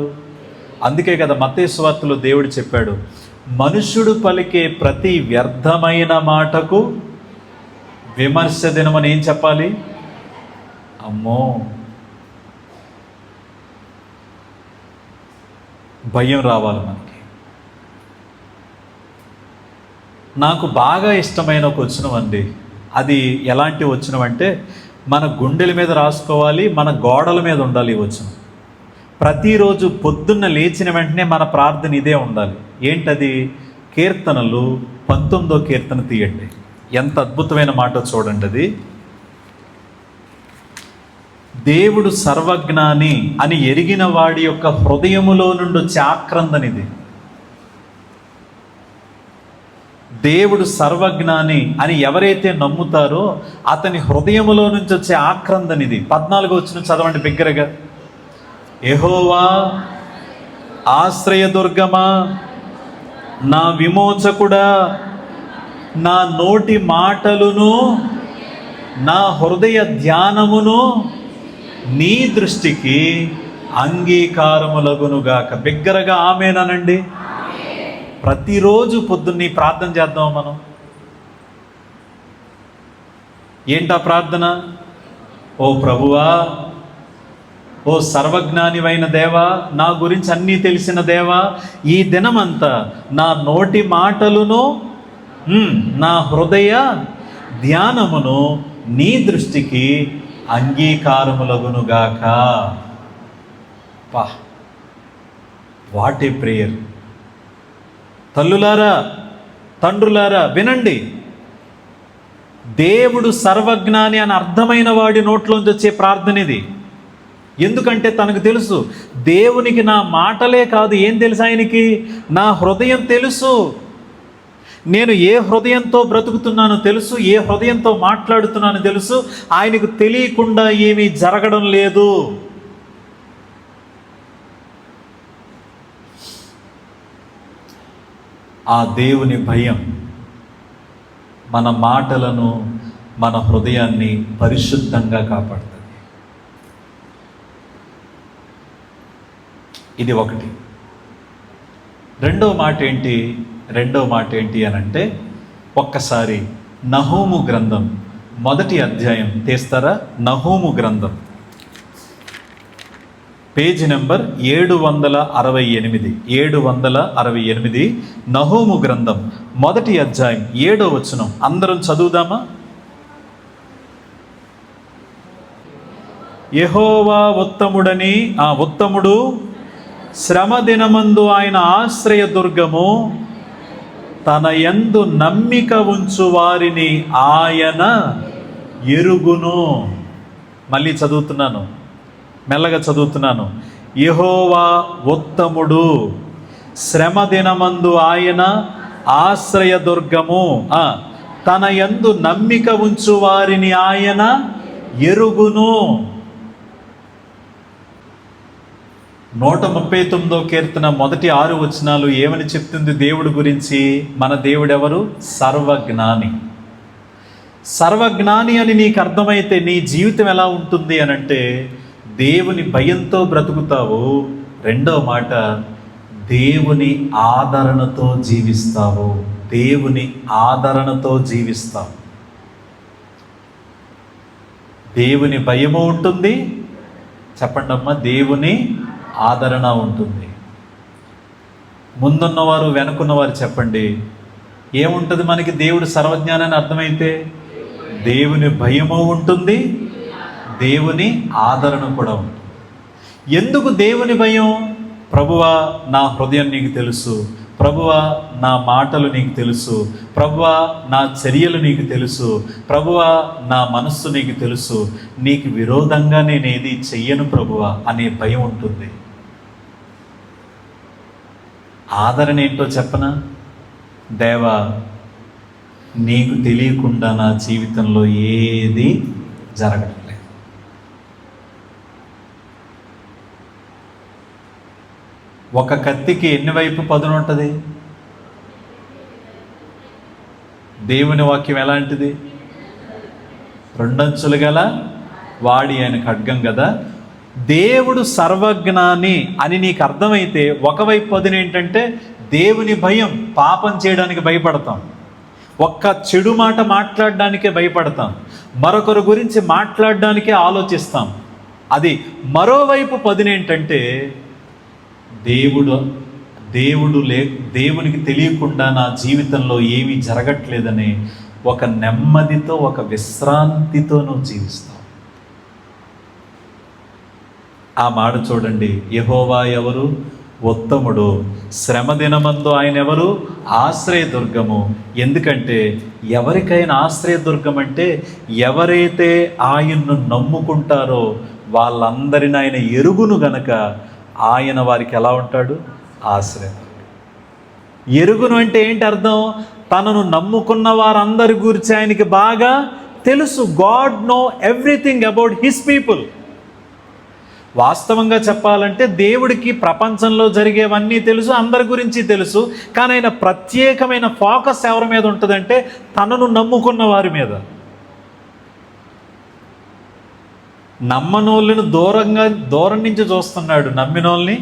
A: అందుకే కదా మత్తయి సువార్తలో దేవుడు చెప్పాడు, మనుష్యుడు పలికే ప్రతి వ్యర్థమైన మాటకు విమర్శ దినమని ఏం చెప్పాలి? అమ్మో, భయం రావాలి మనకి. నాకు బాగా ఇష్టమైన ఒక వచనం అండి. అది ఎలాంటి వచనం అంటే, మన గుండెల మీద రాసుకోవాలి, మన గోడల మీద ఉండాలి ఈ వచనం. ప్రతిరోజు పొద్దున్న లేచిన వెంటనే మన ప్రార్థన ఇదే ఉండాలి. ఏంటది? కీర్తనలు 19వ కీర్తన తీయండి. ఎంత అద్భుతమైన మాట చూడండి. అది దేవుడు సర్వజ్ఞాని అని ఎరిగిన వాడి యొక్క హృదయములో నుండి వచ్చే ఆక్రందనిది. దేవుడు సర్వజ్ఞాని అని ఎవరైతే నమ్ముతారో అతని హృదయములో నుంచి వచ్చే ఆక్రందనిది. 14వ వచనం చదవండి బిగ్గరగా. యెహోవా ఆశ్రయదుర్గమా, నా విమోచకుడా, నా నోటి మాటలును నా హృదయ ధ్యానమును నీ దృష్టికి అంగీకారములగునుగాక. బిగ్గరగా ఆమేనండి. ప్రతిరోజు పొద్దున్నే ప్రార్థన చేద్దాం మనం. ఏంటా ప్రార్థన? ఓ ప్రభువా, ఓ సర్వజ్ఞానివైన దేవా, నా గురించి అన్నీ తెలిసిన దేవా, ఈ దినమంతా నా నోటి మాటలును నా హృదయ ధ్యానమును నీ దృష్టికి అంగీకారములగునుగాక. What a prayer. తల్లులారా, తండ్రులారా వినండి. దేవుడు సర్వజ్ఞాని అని అర్థమైన వాడి నోట్లోంచి వచ్చే ప్రార్థన ఇది. ఎందుకంటే తనకు తెలుసు, దేవునికి నా మాటలే కాదు, ఏం తెలుసు ఆయనకి? నా హృదయం తెలుసు. నేను ఏ హృదయంతో బ్రతుకుతున్నానో తెలుసు, ఏ హృదయంతో మాట్లాడుతున్నానో తెలుసు. ఆయనకు తెలియకుండా ఏమీ జరగడం లేదు. ఆ దేవుని భయం మన మాటలను, మన హృదయాన్ని పరిశుద్ధంగా కాపాడుతుంది. ఇది ఒకటి. రెండో మాట ఏంటి అని అంటే, ఒక్కసారి నహూము గ్రంథం 1వ అధ్యాయం తీస్తారా? నహూము గ్రంథం పేజీ నెంబర్ 768. నహూము గ్రంథం 1వ అధ్యాయం 7వ వచనం అందరం చదువుదామా? యెహోవా ఉత్తముడు, శ్రమ దినమందు ఆయన ఆశ్రయదుర్గము, తన యందు నమ్మిక ఉంచు వారిని ఆయన ఎరుగును. మళ్ళీ చదువుతున్నాను, మెల్లగా చదువుతున్నాను. యెహోవా ఉత్తముడు, శ్రమ దినమందు ఆయన ఆశ్రయదుర్గము, తన యందు నమ్మిక ఉంచు వారిని ఆయన ఎరుగును. 139వ కీర్తన 1-6 వచనాలు ఏమని చెప్తుంది దేవుడి గురించి? మన దేవుడెవరు? సర్వజ్ఞాని. సర్వజ్ఞాని అని నీకు అర్థమైతే నీ జీవితం ఎలా ఉంటుంది అని అంటే, దేవుని భయంతో బ్రతుకుతావు. రెండో మాట, దేవుని ఆదరణతో జీవిస్తావు. దేవుని ఆదరణతో జీవిస్తావు. దేవుని భయము ఉంటుంది, చెప్పండి అమ్మా, దేవుని ఆదరణ ఉంటుంది. ముందున్నవారు వెనుకున్నవారు చెప్పండి, ఏముంటుంది మనకి? దేవుడు సర్వజ్ఞానాన్ని అర్థమైతే దేవుని భయము ఉంటుంది, దేవుని ఆదరణ కూడా ఉంటుంది. ఎందుకు దేవుని భయం? ప్రభువా నా హృదయం నీకు తెలుసు, ప్రభువా నా మాటలు నీకు తెలుసు, ప్రభువా నా చర్యలు నీకు తెలుసు, ప్రభువా నా మనస్సు నీకు తెలుసు, నీకు విరోధంగా నేనేది చెయ్యను ప్రభువా అనే భయం ఉంటుంది. ఆదరణ ఏంటో చెప్పనా? దేవా, నీకు తెలియకుండా నా జీవితంలో ఏది జరగట్లేదు. ఒక కత్తికి ఎన్ని వైపు పదును ఉంటుంది? దేవుని వాక్యం ఎలాంటిది? రెండంచులు గల వాడి ఆయన ఖడ్గం కదా. దేవుడు సర్వజ్ఞాని అని నీకు అర్థమైతే ఒకవైపు పదును ఏంటంటే దేవుని భయం. పాపం చేయడానికి భయపడతాం, ఒక్క చెడు మాట మాట్లాడడానికే భయపడతాం, మరొకరి గురించి మాట్లాడడానికే ఆలోచిస్తాం. అది మరోవైపు పదునేంటంటే దేవునికి తెలియకుండా నా జీవితంలో ఏమీ జరగట్లేదని ఒక నెమ్మదితో, ఒక విశ్రాంతితో నువ్వు జీవిస్తావు. ఆ మాట చూడండి, యెహోవా ఎవరు? ఉత్తముడు. శ్రమ దినమందు ఆయన ఎవరు? ఆశ్రయదుర్గము. ఎందుకంటే ఎవరికైనా ఆశ్రయదుర్గం అంటే ఎవరైతే ఆయన్ను నమ్ముకుంటారో వాళ్ళందరిని ఆయన ఎరుగును గనక ఆయన వారికి ఎలా ఉంటాడు? ఆశ్రయం. ఎరుగును అంటే ఏంటి అర్థం? తనను నమ్ముకున్న వారందరి గురించి ఆయనకి బాగా తెలుసు. God know everything about his people. వాస్తవంగా చెప్పాలంటే దేవుడికి ప్రపంచంలో జరిగేవన్నీ తెలుసు, అందరి గురించి తెలుసు. కానీ ఆయన ప్రత్యేకమైన ఫోకస్ ఎవరి మీద ఉంటుందంటే తనను నమ్ముకున్న వారి మీద. నమ్మనోళ్ళని దూరం నుంచి చూస్తున్నాడు, నమ్మినోళ్ళని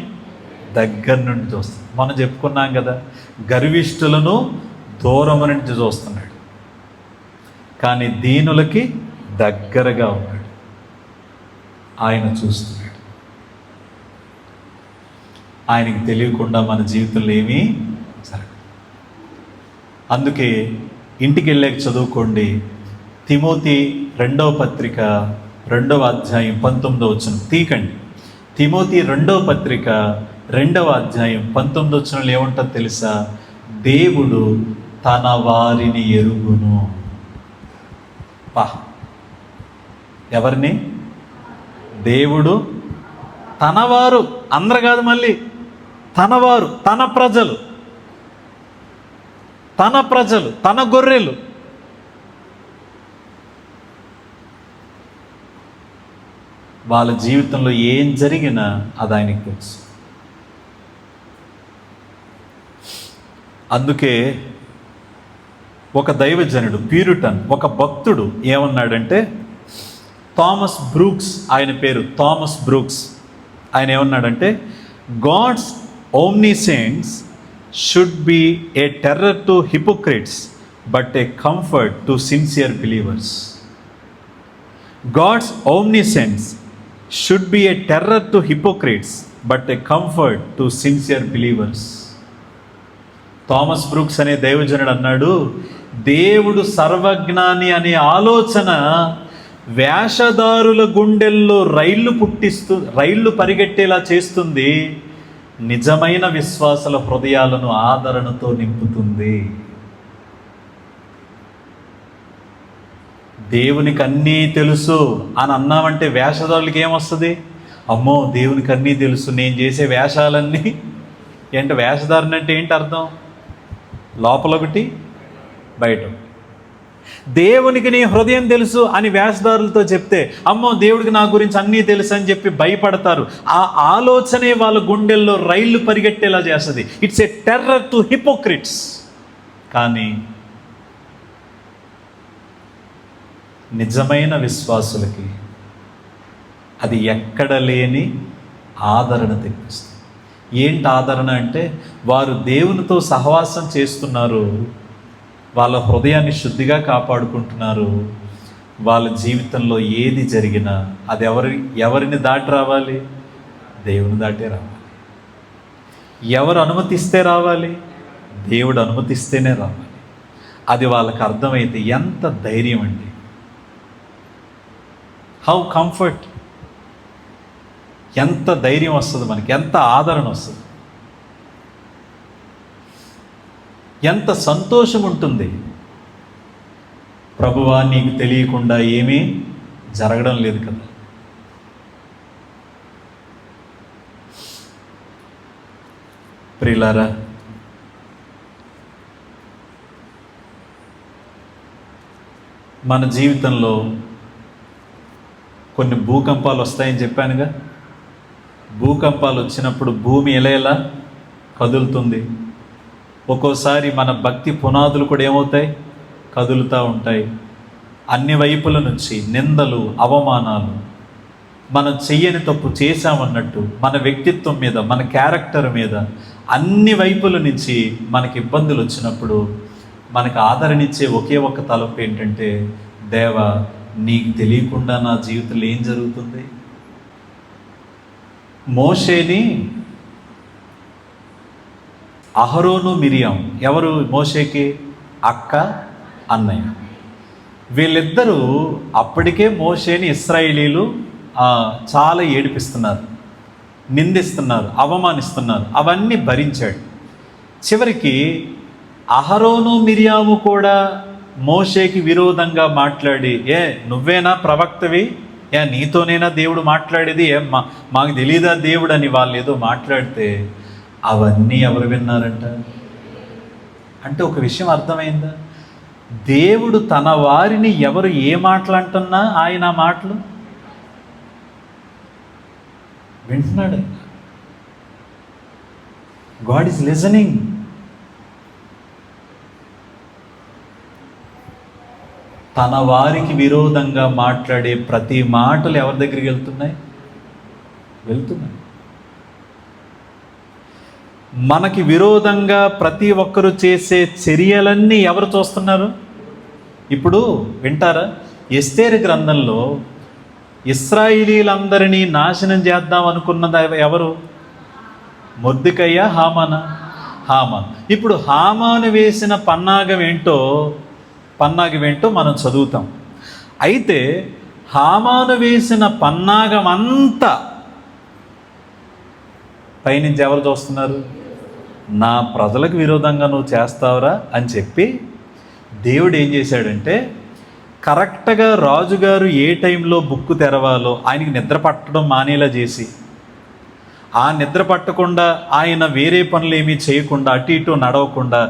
A: దగ్గర నుండి చూస్తున్నాడు. మనం చెప్పుకున్నాం కదా, గర్విష్ఠులను దూరం నుంచి చూస్తున్నాడు, కానీ దీనులకి దగ్గరగా ఉన్నాడు. ఆయన చూస్తున్నాడు. ఆయనకి తెలియకుండా మన జీవితంలో ఏమీ జరగదు. అందుకే ఇంటికి వెళ్ళాక చదువుకోండి, తిమోతి 2వ పత్రిక 2వ అధ్యాయం 19వ వచనం తీకండి. తిమోతి 2వ పత్రిక 2వ అధ్యాయం 19వ వచనంలో ఏముంటుందో తెలుసా? దేవుడు తన వారిని ఎరుగును. ఎవరిని? దేవుడు తనవారు, అందరు కాదు, మళ్ళీ తనవారు, తన ప్రజలు, తన గొర్రెలు. వాళ్ళ జీవితంలో ఏం జరిగినా అది ఆయనకు తెలుసు. అందుకే ఒక దైవజనుడు, ప్యూరిటన్, ఒక భక్తుడు ఏమన్నాడంటే, థామస్ బ్రూక్స్, ఆయన పేరు థామస్ బ్రూక్స్. ఆయన ఏమన్నాడంటే, God's omniscience should be a terror to hypocrites but a comfort to sincere believers. God's omniscience should be a terror to hypocrites but a comfort to sincere believers. Thomas Brooks అనే దైవజనుడు అన్నాడు, దేవుడు సర్వజ్ఞాని అనే ఆలోచన వేషధారుల గుండెల్లో రైళ్లు పరిగెట్టేలా చేస్తుంది, నిజమైన విశ్వాసుల హృదయాలను ఆదరణతో నింపుతుంది. దేవునికి అన్నీ తెలుసు అని అన్నామంటే వేషధారులకి ఏమొస్తుంది? అమ్మో, దేవునికి అన్నీ తెలుసు, నేను చేసే వేషాలన్నీ ఏంటి? వేషధారణ అంటే ఏంటి అర్థం? లోపల ఒకటి, బయట. దేవునికి నీ హృదయం తెలుసు అని వేషధారులతో చెప్తే, అమ్మో దేవుడికి నా గురించి అన్నీ తెలుసు అని చెప్పి భయపడతారు. ఆ ఆలోచనే వాళ్ళ గుండెల్లో రైళ్లు పరిగెట్టేలా చేస్తుంది. It's a terror to hypocrites. కానీ నిజమైన విశ్వాసులకి అది ఎక్కడ లేని ఆదరణ తెప్పిస్తుంది. ఏంటి ఆదరణ అంటే, వారు దేవునితో సహవాసం చేస్తున్నారు, వాళ్ళ హృదయాన్ని శుద్ధిగా కాపాడుకుంటున్నారు. వాళ్ళ జీవితంలో ఏది జరిగినా అది ఎవరిని దాటి రావాలి? దేవుని దాటే రావాలి. ఎవరు అనుమతిస్తే రావాలి? దేవుడు అనుమతిస్తేనే రావాలి. అది వాళ్ళకి అర్థమైతే ఎంత ధైర్యం అండి! How comfort. ఎంత ధైర్యం వస్తుంది మనకి, ఎంత ఆదరణ వస్తుంది, ఎంత సంతోషం ఉంటుంది. ప్రభువా నీకు తెలియకుండా ఏమీ జరగడం లేదు కదా. ప్రియులారా, మన జీవితంలో కొన్ని భూకంపాలు వస్తాయని చెప్పానుగా. భూకంపాలు వచ్చినప్పుడు భూమి ఎలా కదులుతుంది. ఒక్కోసారి మన భక్తి పునాదులు కూడా ఏమవుతాయి, కదులుతూ ఉంటాయి. అన్ని వైపుల నుంచి నిందలు, అవమానాలు, మనం చెయ్యని తప్పు చేశామన్నట్టు మన వ్యక్తిత్వం మీద, మన క్యారెక్టర్ మీద అన్ని వైపుల నుంచి మనకి ఇబ్బందులు వచ్చినప్పుడు మనకు ఆదరణిచ్చే ఒకే ఒక్క తలపు ఏంటంటే, దేవా నీకు తెలియకుండా నా జీవితంలో ఏం జరుగుతుంది. మోషేని అహరోను, మిరియాం, ఎవరు మోషేకి అక్క, అన్నయ్య, వీళ్ళిద్దరూ అప్పటికే మోషేని ఇశ్రాయేలీలు చాలా ఏడిపిస్తున్నారు, నిందిస్తున్నారు, అవమానిస్తున్నారు. అవన్నీ భరించాడు. చివరికి అహరోను, మిరియాము కూడా మోషేకి విరోధంగా మాట్లాడి, నువ్వేనా ప్రవక్తవి, నీతోనేనా దేవుడు మాట్లాడేది, మాకు తెలియదా దేవుడు అని వాళ్ళు ఏదో మాట్లాడితే అవన్నీ ఎవరు విన్నారంట? అంటే ఒక విషయం అర్థమైందా? దేవుడు తన వారిని ఎవరు ఏ మాటలు అంటున్నా ఆయన ఆ మాటలు వింటున్నాడు. God is listening. తన వారికి విరోధంగా మాట్లాడే ప్రతి మాటలు ఎవరి దగ్గరికి వెళ్తున్నాయి? మనకి విరోధంగా ప్రతి ఒక్కరు చేసే చర్యలన్నీ ఎవరు చూస్తున్నారు? ఇప్పుడు వింటారా? ఎస్తేరు గ్రంథంలో ఇశ్రాయేలీలందరినీ నాశనం చేద్దాం అనుకున్నది ఎవరు? మొర్దెకయ్య, హామానా? హామాన్. ఇప్పుడు హామాను వేసిన పన్నాగం ఏంటో మనం చదువుతాం. అయితే హామాను వేసిన పన్నాగం అంతా పైనుంచి ఎవరు చూస్తున్నారు? నా ప్రజలకు విరోధంగా నువ్వు చేస్తావురా అని చెప్పి దేవుడు ఏం చేశాడంటే, కరెక్ట్గా రాజుగారు ఏ టైంలో బుక్కు తెరవాలో ఆయనకి నిద్ర పట్టడం మానేలా చేసి, ఆ నిద్ర పట్టకుండా ఆయన వేరే పనులు ఏమీ చేయకుండా, అటు ఇటు నడవకుండా,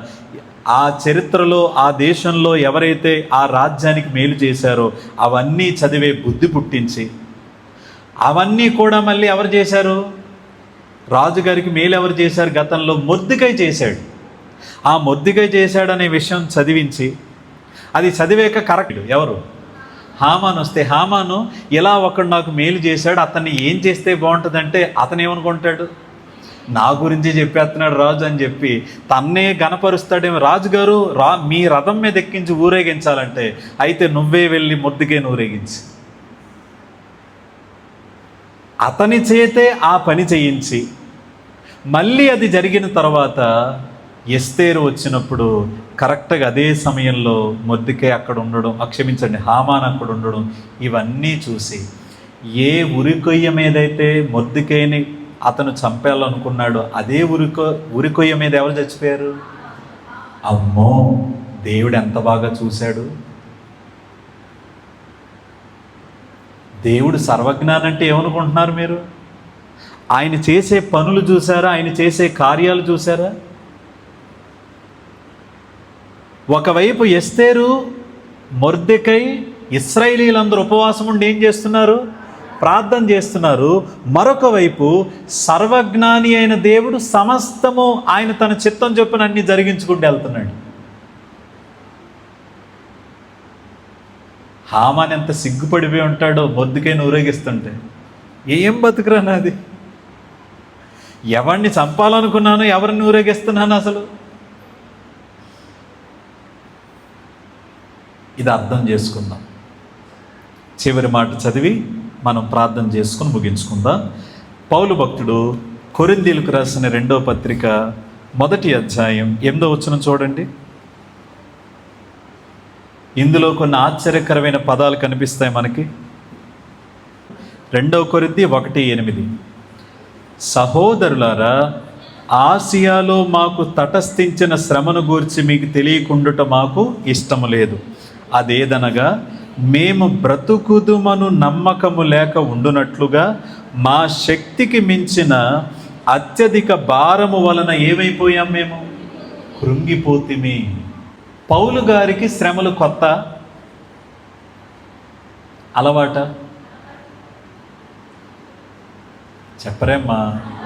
A: ఆ చరిత్రలో ఆ దేశంలో ఎవరైతే ఆ రాజ్యానికి మేలు చేశారో అవన్నీ చదివే బుద్ధి పుట్టించి, అవన్నీ కూడా మళ్ళీ ఎవరు చేశారు? రాజుగారికి మేలు ఎవరు చేశారు? గతంలో మొర్దెకై చేశాడు. ఆ మొర్దెకై చేశాడనే విషయం చదివించి, అది చదివాక కరెక్ట్ ఎవరు? హామాను వస్తే, హామాను ఇలా ఒకడు నాకు మేలు చేశాడు, అతన్ని ఏం చేస్తే బాగుంటుందంటే, అతను ఏమనుకుంటాడు? నా గురించి చెప్పేస్తున్నాడు రాజు అని చెప్పి తన్నే గణపరుస్తాడేమో. రాజుగారు మీ రథం మీద ఎక్కించి ఊరేగించాలంటే, అయితే నువ్వే వెళ్ళి మొర్దెకైని ఊరేగించి అతని చేతే ఆ పని చేయించి, మళ్ళీ అది జరిగిన తర్వాత ఎస్తేరు వచ్చినప్పుడు కరెక్ట్గా అదే సమయంలో మొర్దెకై అక్కడ ఉండడం, క్షమించండి, హామాన్ అక్కడ ఉండడం, ఇవన్నీ చూసి ఏ ఉరికొయ్య మీదైతే మొర్దెకైని అతను చంపేయాలనుకున్నాడు, అదే ఉరికొయ్య మీద ఎవరు చచ్చిపోయారు? అమ్మో, దేవుడు ఎంత బాగా చూశాడు. దేవుడు సర్వజ్ఞానంటే ఏమనుకుంటున్నారు మీరు? ఆయన చేసే పనులు చూసారా? ఆయన చేసే కార్యాలు చూసారా? ఒకవైపు ఎస్తేరు, మొర్దెకై, ఇశ్రాయేలీలందరూ ఉపవాసం ఉండి ఏం చేస్తున్నారు? ప్రార్థన చేస్తున్నారు. మరొక వైపు సర్వజ్ఞాని అయిన దేవుడు సమస్తము ఆయన తన చిత్తం చొప్పున అన్ని జరిగించుకుంటూ వెళ్తున్నాడు. హామాన్ ఎంత సిగ్గుపడిపోయి ఉంటాడో మొర్దెకైని ఊరేగిస్తుంటే. ఏం బతుకురా నాది, ఎవరిని చంపాలనుకున్నాను, ఎవరిని ఊరేగిస్తున్నాను అసలు? ఇది అర్థం చేసుకుందాం. చివరి మాట చదివి మనం ప్రార్థన చేసుకుని ముగించుకుందాం. పౌలు భక్తుడు కొరింథీయులకు రాసిన 2వ పత్రిక 1వ అధ్యాయం 8వ వచనం చూడండి. ఇందులో కొన్ని ఆశ్చర్యకరమైన పదాలు కనిపిస్తాయి మనకి. 2 కొరింథీ 1:8. సహోదరులారా, ఆసియాలో మాకు తటస్థించిన శ్రమను గూర్చి మీకు తెలియకుండుట మాకు ఇష్టము లేదు. అదేదనగా, మేము బ్రతుకుదుమను నమ్మకము లేక ఉండునట్లుగా మా శక్తికి మించిన అత్యధిక భారము వలన ఏమైపోయాం, మేము కృంగిపోతిమి. పౌలు గారికి శ్రమలు కొత్త అలవాట? చెప్పరేమ్మా.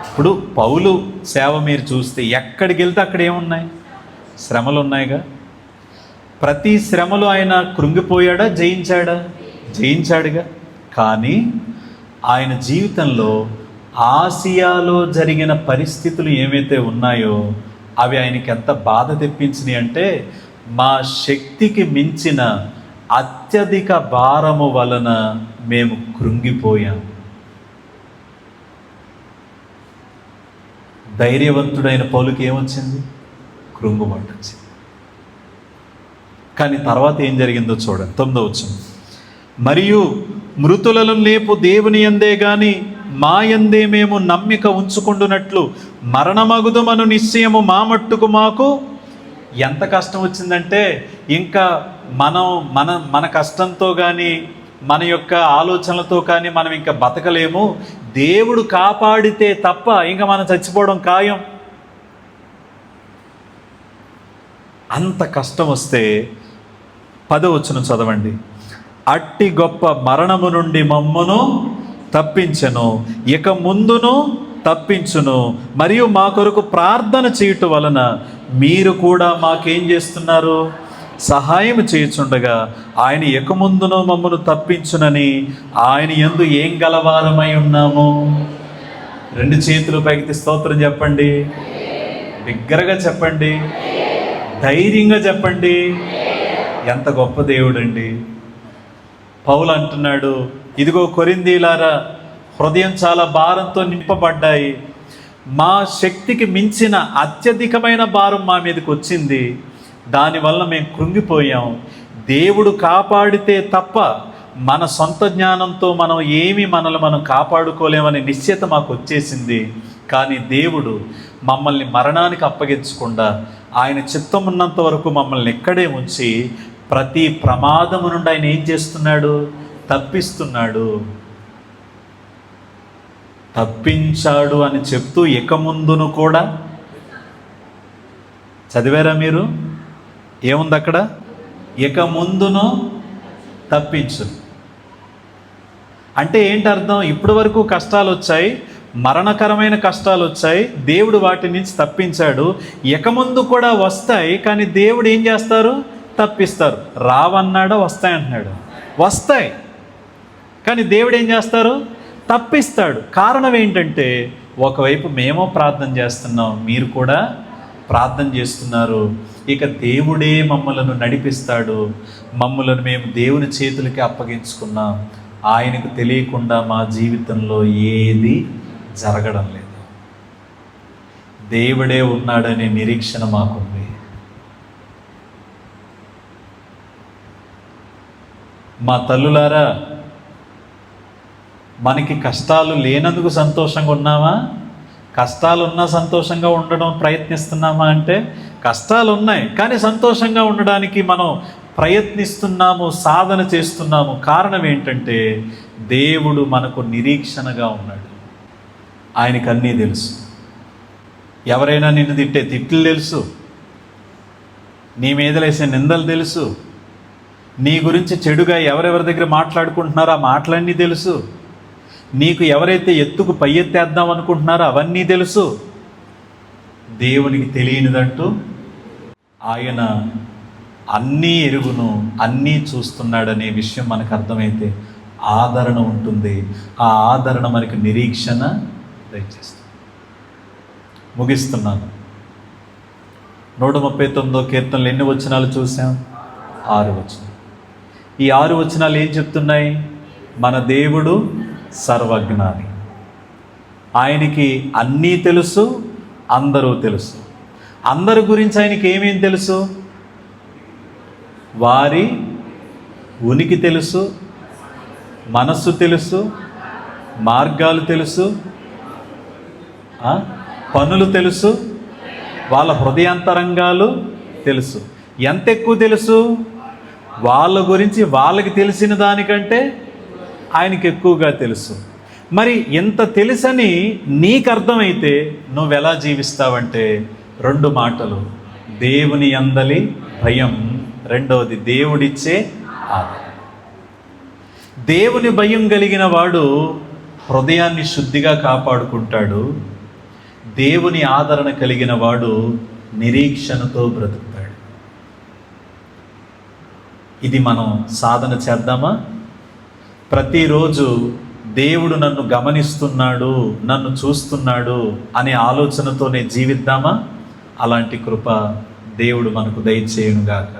A: ఇప్పుడు పౌలు సేవ మీరు చూస్తే ఎక్కడికి వెళ్తే అక్కడ ఏమున్నాయి? శ్రమలు ఉన్నాయిగా. ప్రతి శ్రమలో ఆయన కృంగిపోయాడా, జయించాడా? జయించాడుగా. కానీ ఆయన జీవితంలో ఆసియాలో జరిగిన పరిస్థితులు ఏవైతే ఉన్నాయో అవి ఆయనకి ఎంత బాధ తెప్పించినాయి అంటే, మా శక్తికి మించిన అత్యధిక భారము వలన మేము కృంగిపోయాం. ధైర్యవంతుడైన పౌలుకి ఏమొచ్చింది? కృంగుబాటు వచ్చింది. కానీ తర్వాత ఏం జరిగిందో చూడండి. 9వ వచనం, మరియు మృతులను లేపు దేవుని యందే గాని మా యందే మేము నమ్మిక ఉంచుకుంటున్నట్లు మరణమగుదుమను నిశ్చయము మా మట్టుకు మాకు. ఎంత కష్టం వచ్చిందంటే, ఇంకా మన కష్టంతో కానీ మన యొక్క ఆలోచనలతో కానీ మనం ఇంకా బతకలేము. దేవుడు కాపాడితే తప్ప ఇంకా మనం చచ్చిపోవడం ఖాయం. అంత కష్టం వస్తే 10వ వచనం చదవండి. అట్టి గొప్ప మరణము నుండి మమ్మును తప్పించెను, ఇక ముందును తప్పించును. మరియు మా కొరకు ప్రార్థన చేయటం వలన మీరు కూడా మాకేం చేస్తున్నారు? సహాయం చేయుచుండగా ఆయన ఇక ముందును మమ్మను తప్పించునని ఆయన యందు ఏం గలవారమై ఉన్నాము? 2 చేతులు పైకి స్తోత్రం చెప్పండి. బిగ్గరగా చెప్పండి. ధైర్యంగా చెప్పండి. ఎంత గొప్ప దేవుడండి. పౌలు అంటున్నాడు, ఇదిగో కొరింథీయులారా, హృదయం చాలా భారంతో నింపబడ్డాయి. మా శక్తికి మించిన అత్యధికమైన భారం మా మీదకి వచ్చింది. దానివల్ల మేము కృంగిపోయాం. దేవుడు కాపాడితే తప్ప మన సొంత జ్ఞానంతో మనల్ని మనం కాపాడుకోలేమనే నిశ్చయత మాకు వచ్చేసింది. కానీ దేవుడు మమ్మల్ని మరణానికి అప్పగించకుండా ఆయన చిత్తం ఉన్నంత వరకు మమ్మల్ని ఎక్కడే ఉంచి ప్రతి ప్రమాదము నుండి ఆయన ఏం చేస్తున్నాడు? తప్పిస్తున్నాడు. తప్పించాడు అని చెప్తూ ఇక ముందును కూడా చదివారా మీరు? ఏముంది అక్కడ? ఇక ముందును తప్పించు అంటే ఏంటి అర్థం? ఇప్పటి వరకు కష్టాలు వచ్చాయి, మరణకరమైన కష్టాలు వచ్చాయి, దేవుడు వాటి నుంచి తప్పించాడు. ఇక ముందు కూడా వస్తాయి, కానీ దేవుడు ఏం చేస్తారు? తప్పిస్తారు. రావన్నాడా? వస్తాయంటున్నాడు. వస్తాయి, కానీ దేవుడు ఏం చేస్తారు? తప్పిస్తాడు. కారణం ఏంటంటే, ఒకవైపు మేము ప్రార్థన చేస్తున్నాం, మీరు కూడా ప్రార్థన చేస్తున్నారు. ఇక దేవుడే మమ్మలను నడిపిస్తాడు. మమ్మలను మేము దేవుని చేతులకి అప్పగించుకున్నాం. ఆయనకు తెలియకుండా మా జీవితంలో ఏది జరగడం లేదు. దేవుడే ఉన్నాడనే నిరీక్షణ మాకుంది. మా తల్లులారా, మనకి కష్టాలు లేనందుకు సంతోషంగా ఉన్నామా? కష్టాలు ఉన్నా సంతోషంగా ఉండడం ప్రయత్నిస్తున్నామా అంటే, కష్టాలు ఉన్నాయి కానీ సంతోషంగా ఉండడానికి మనం ప్రయత్నిస్తున్నాము, సాధన చేస్తున్నాము. కారణం ఏంటంటే, దేవుడు మనకు నిరీక్షణగా ఉన్నాడు. ఆయనకు అన్నీ తెలుసు. ఎవరైనా నిన్ను తిట్టే తిట్లు తెలుసు, నీ మీద వేసే నిందలు తెలుసు, నీ గురించి చెడుగా ఎవరెవరి దగ్గర మాట్లాడుకుంటున్నారో ఆ మాటలన్నీ తెలుసు, నీకు ఎవరైతే ఎత్తుకు పై ఎత్తేద్దాం అనుకుంటున్నారో అవన్నీ తెలుసు. దేవునికి తెలియనిదంటూ ఆయన అన్నీ ఎరుగును, అన్నీ చూస్తున్నాడనే విషయం మనకు అర్థమైతే ఆదరణ ఉంటుంది. ఆ ఆదరణ మనకు నిరీక్షణ దయచేస్తుంది. ముగిస్తున్నాను. 139వ కీర్తనలు ఎన్ని వచనాలు చూసాం? 6 వచనాలు. ఈ 6 వచనాలు ఏం చెప్తున్నాయి? మన దేవుడు సర్వజ్ఞాని, ఆయనకి అన్నీ తెలుసు, అందరూ తెలుసు. అందరి గురించి ఆయనకి ఏమేం తెలుసు? వారి ఉనికి తెలుసు, మనస్సు తెలుసు, మార్గాలు తెలుసు, పనులు తెలుసు, వాళ్ళ హృదయాంతరంగాలు తెలుసు. ఎంత ఎక్కువ తెలుసు? వాళ్ళ గురించి వాళ్ళకి తెలిసిన దానికంటే ఆయనకి ఎక్కువగా తెలుసు. మరి ఎంత తెలుసని నీకు అర్థమైతే నువ్వెలా జీవిస్తావంటే 2 మాటలు: దేవుని యందలి భయం, రెండవది దేవుడిచ్చే ఆదరణ. దేవుని భయం కలిగిన వాడు హృదయాన్ని శుద్ధిగా కాపాడుకుంటాడు. దేవుని ఆదరణ కలిగిన వాడు నిరీక్షణతో బ్రతుకుతాడు. ఇది మనం సాధన చేద్దామా? ప్రతిరోజు దేవుడు నన్ను గమనిస్తున్నాడు, నన్ను చూస్తున్నాడు అనే ఆలోచనతోనే జీవిద్దామా? అలాంటి కృప దేవుడు మనకు దయచేయునుగాక.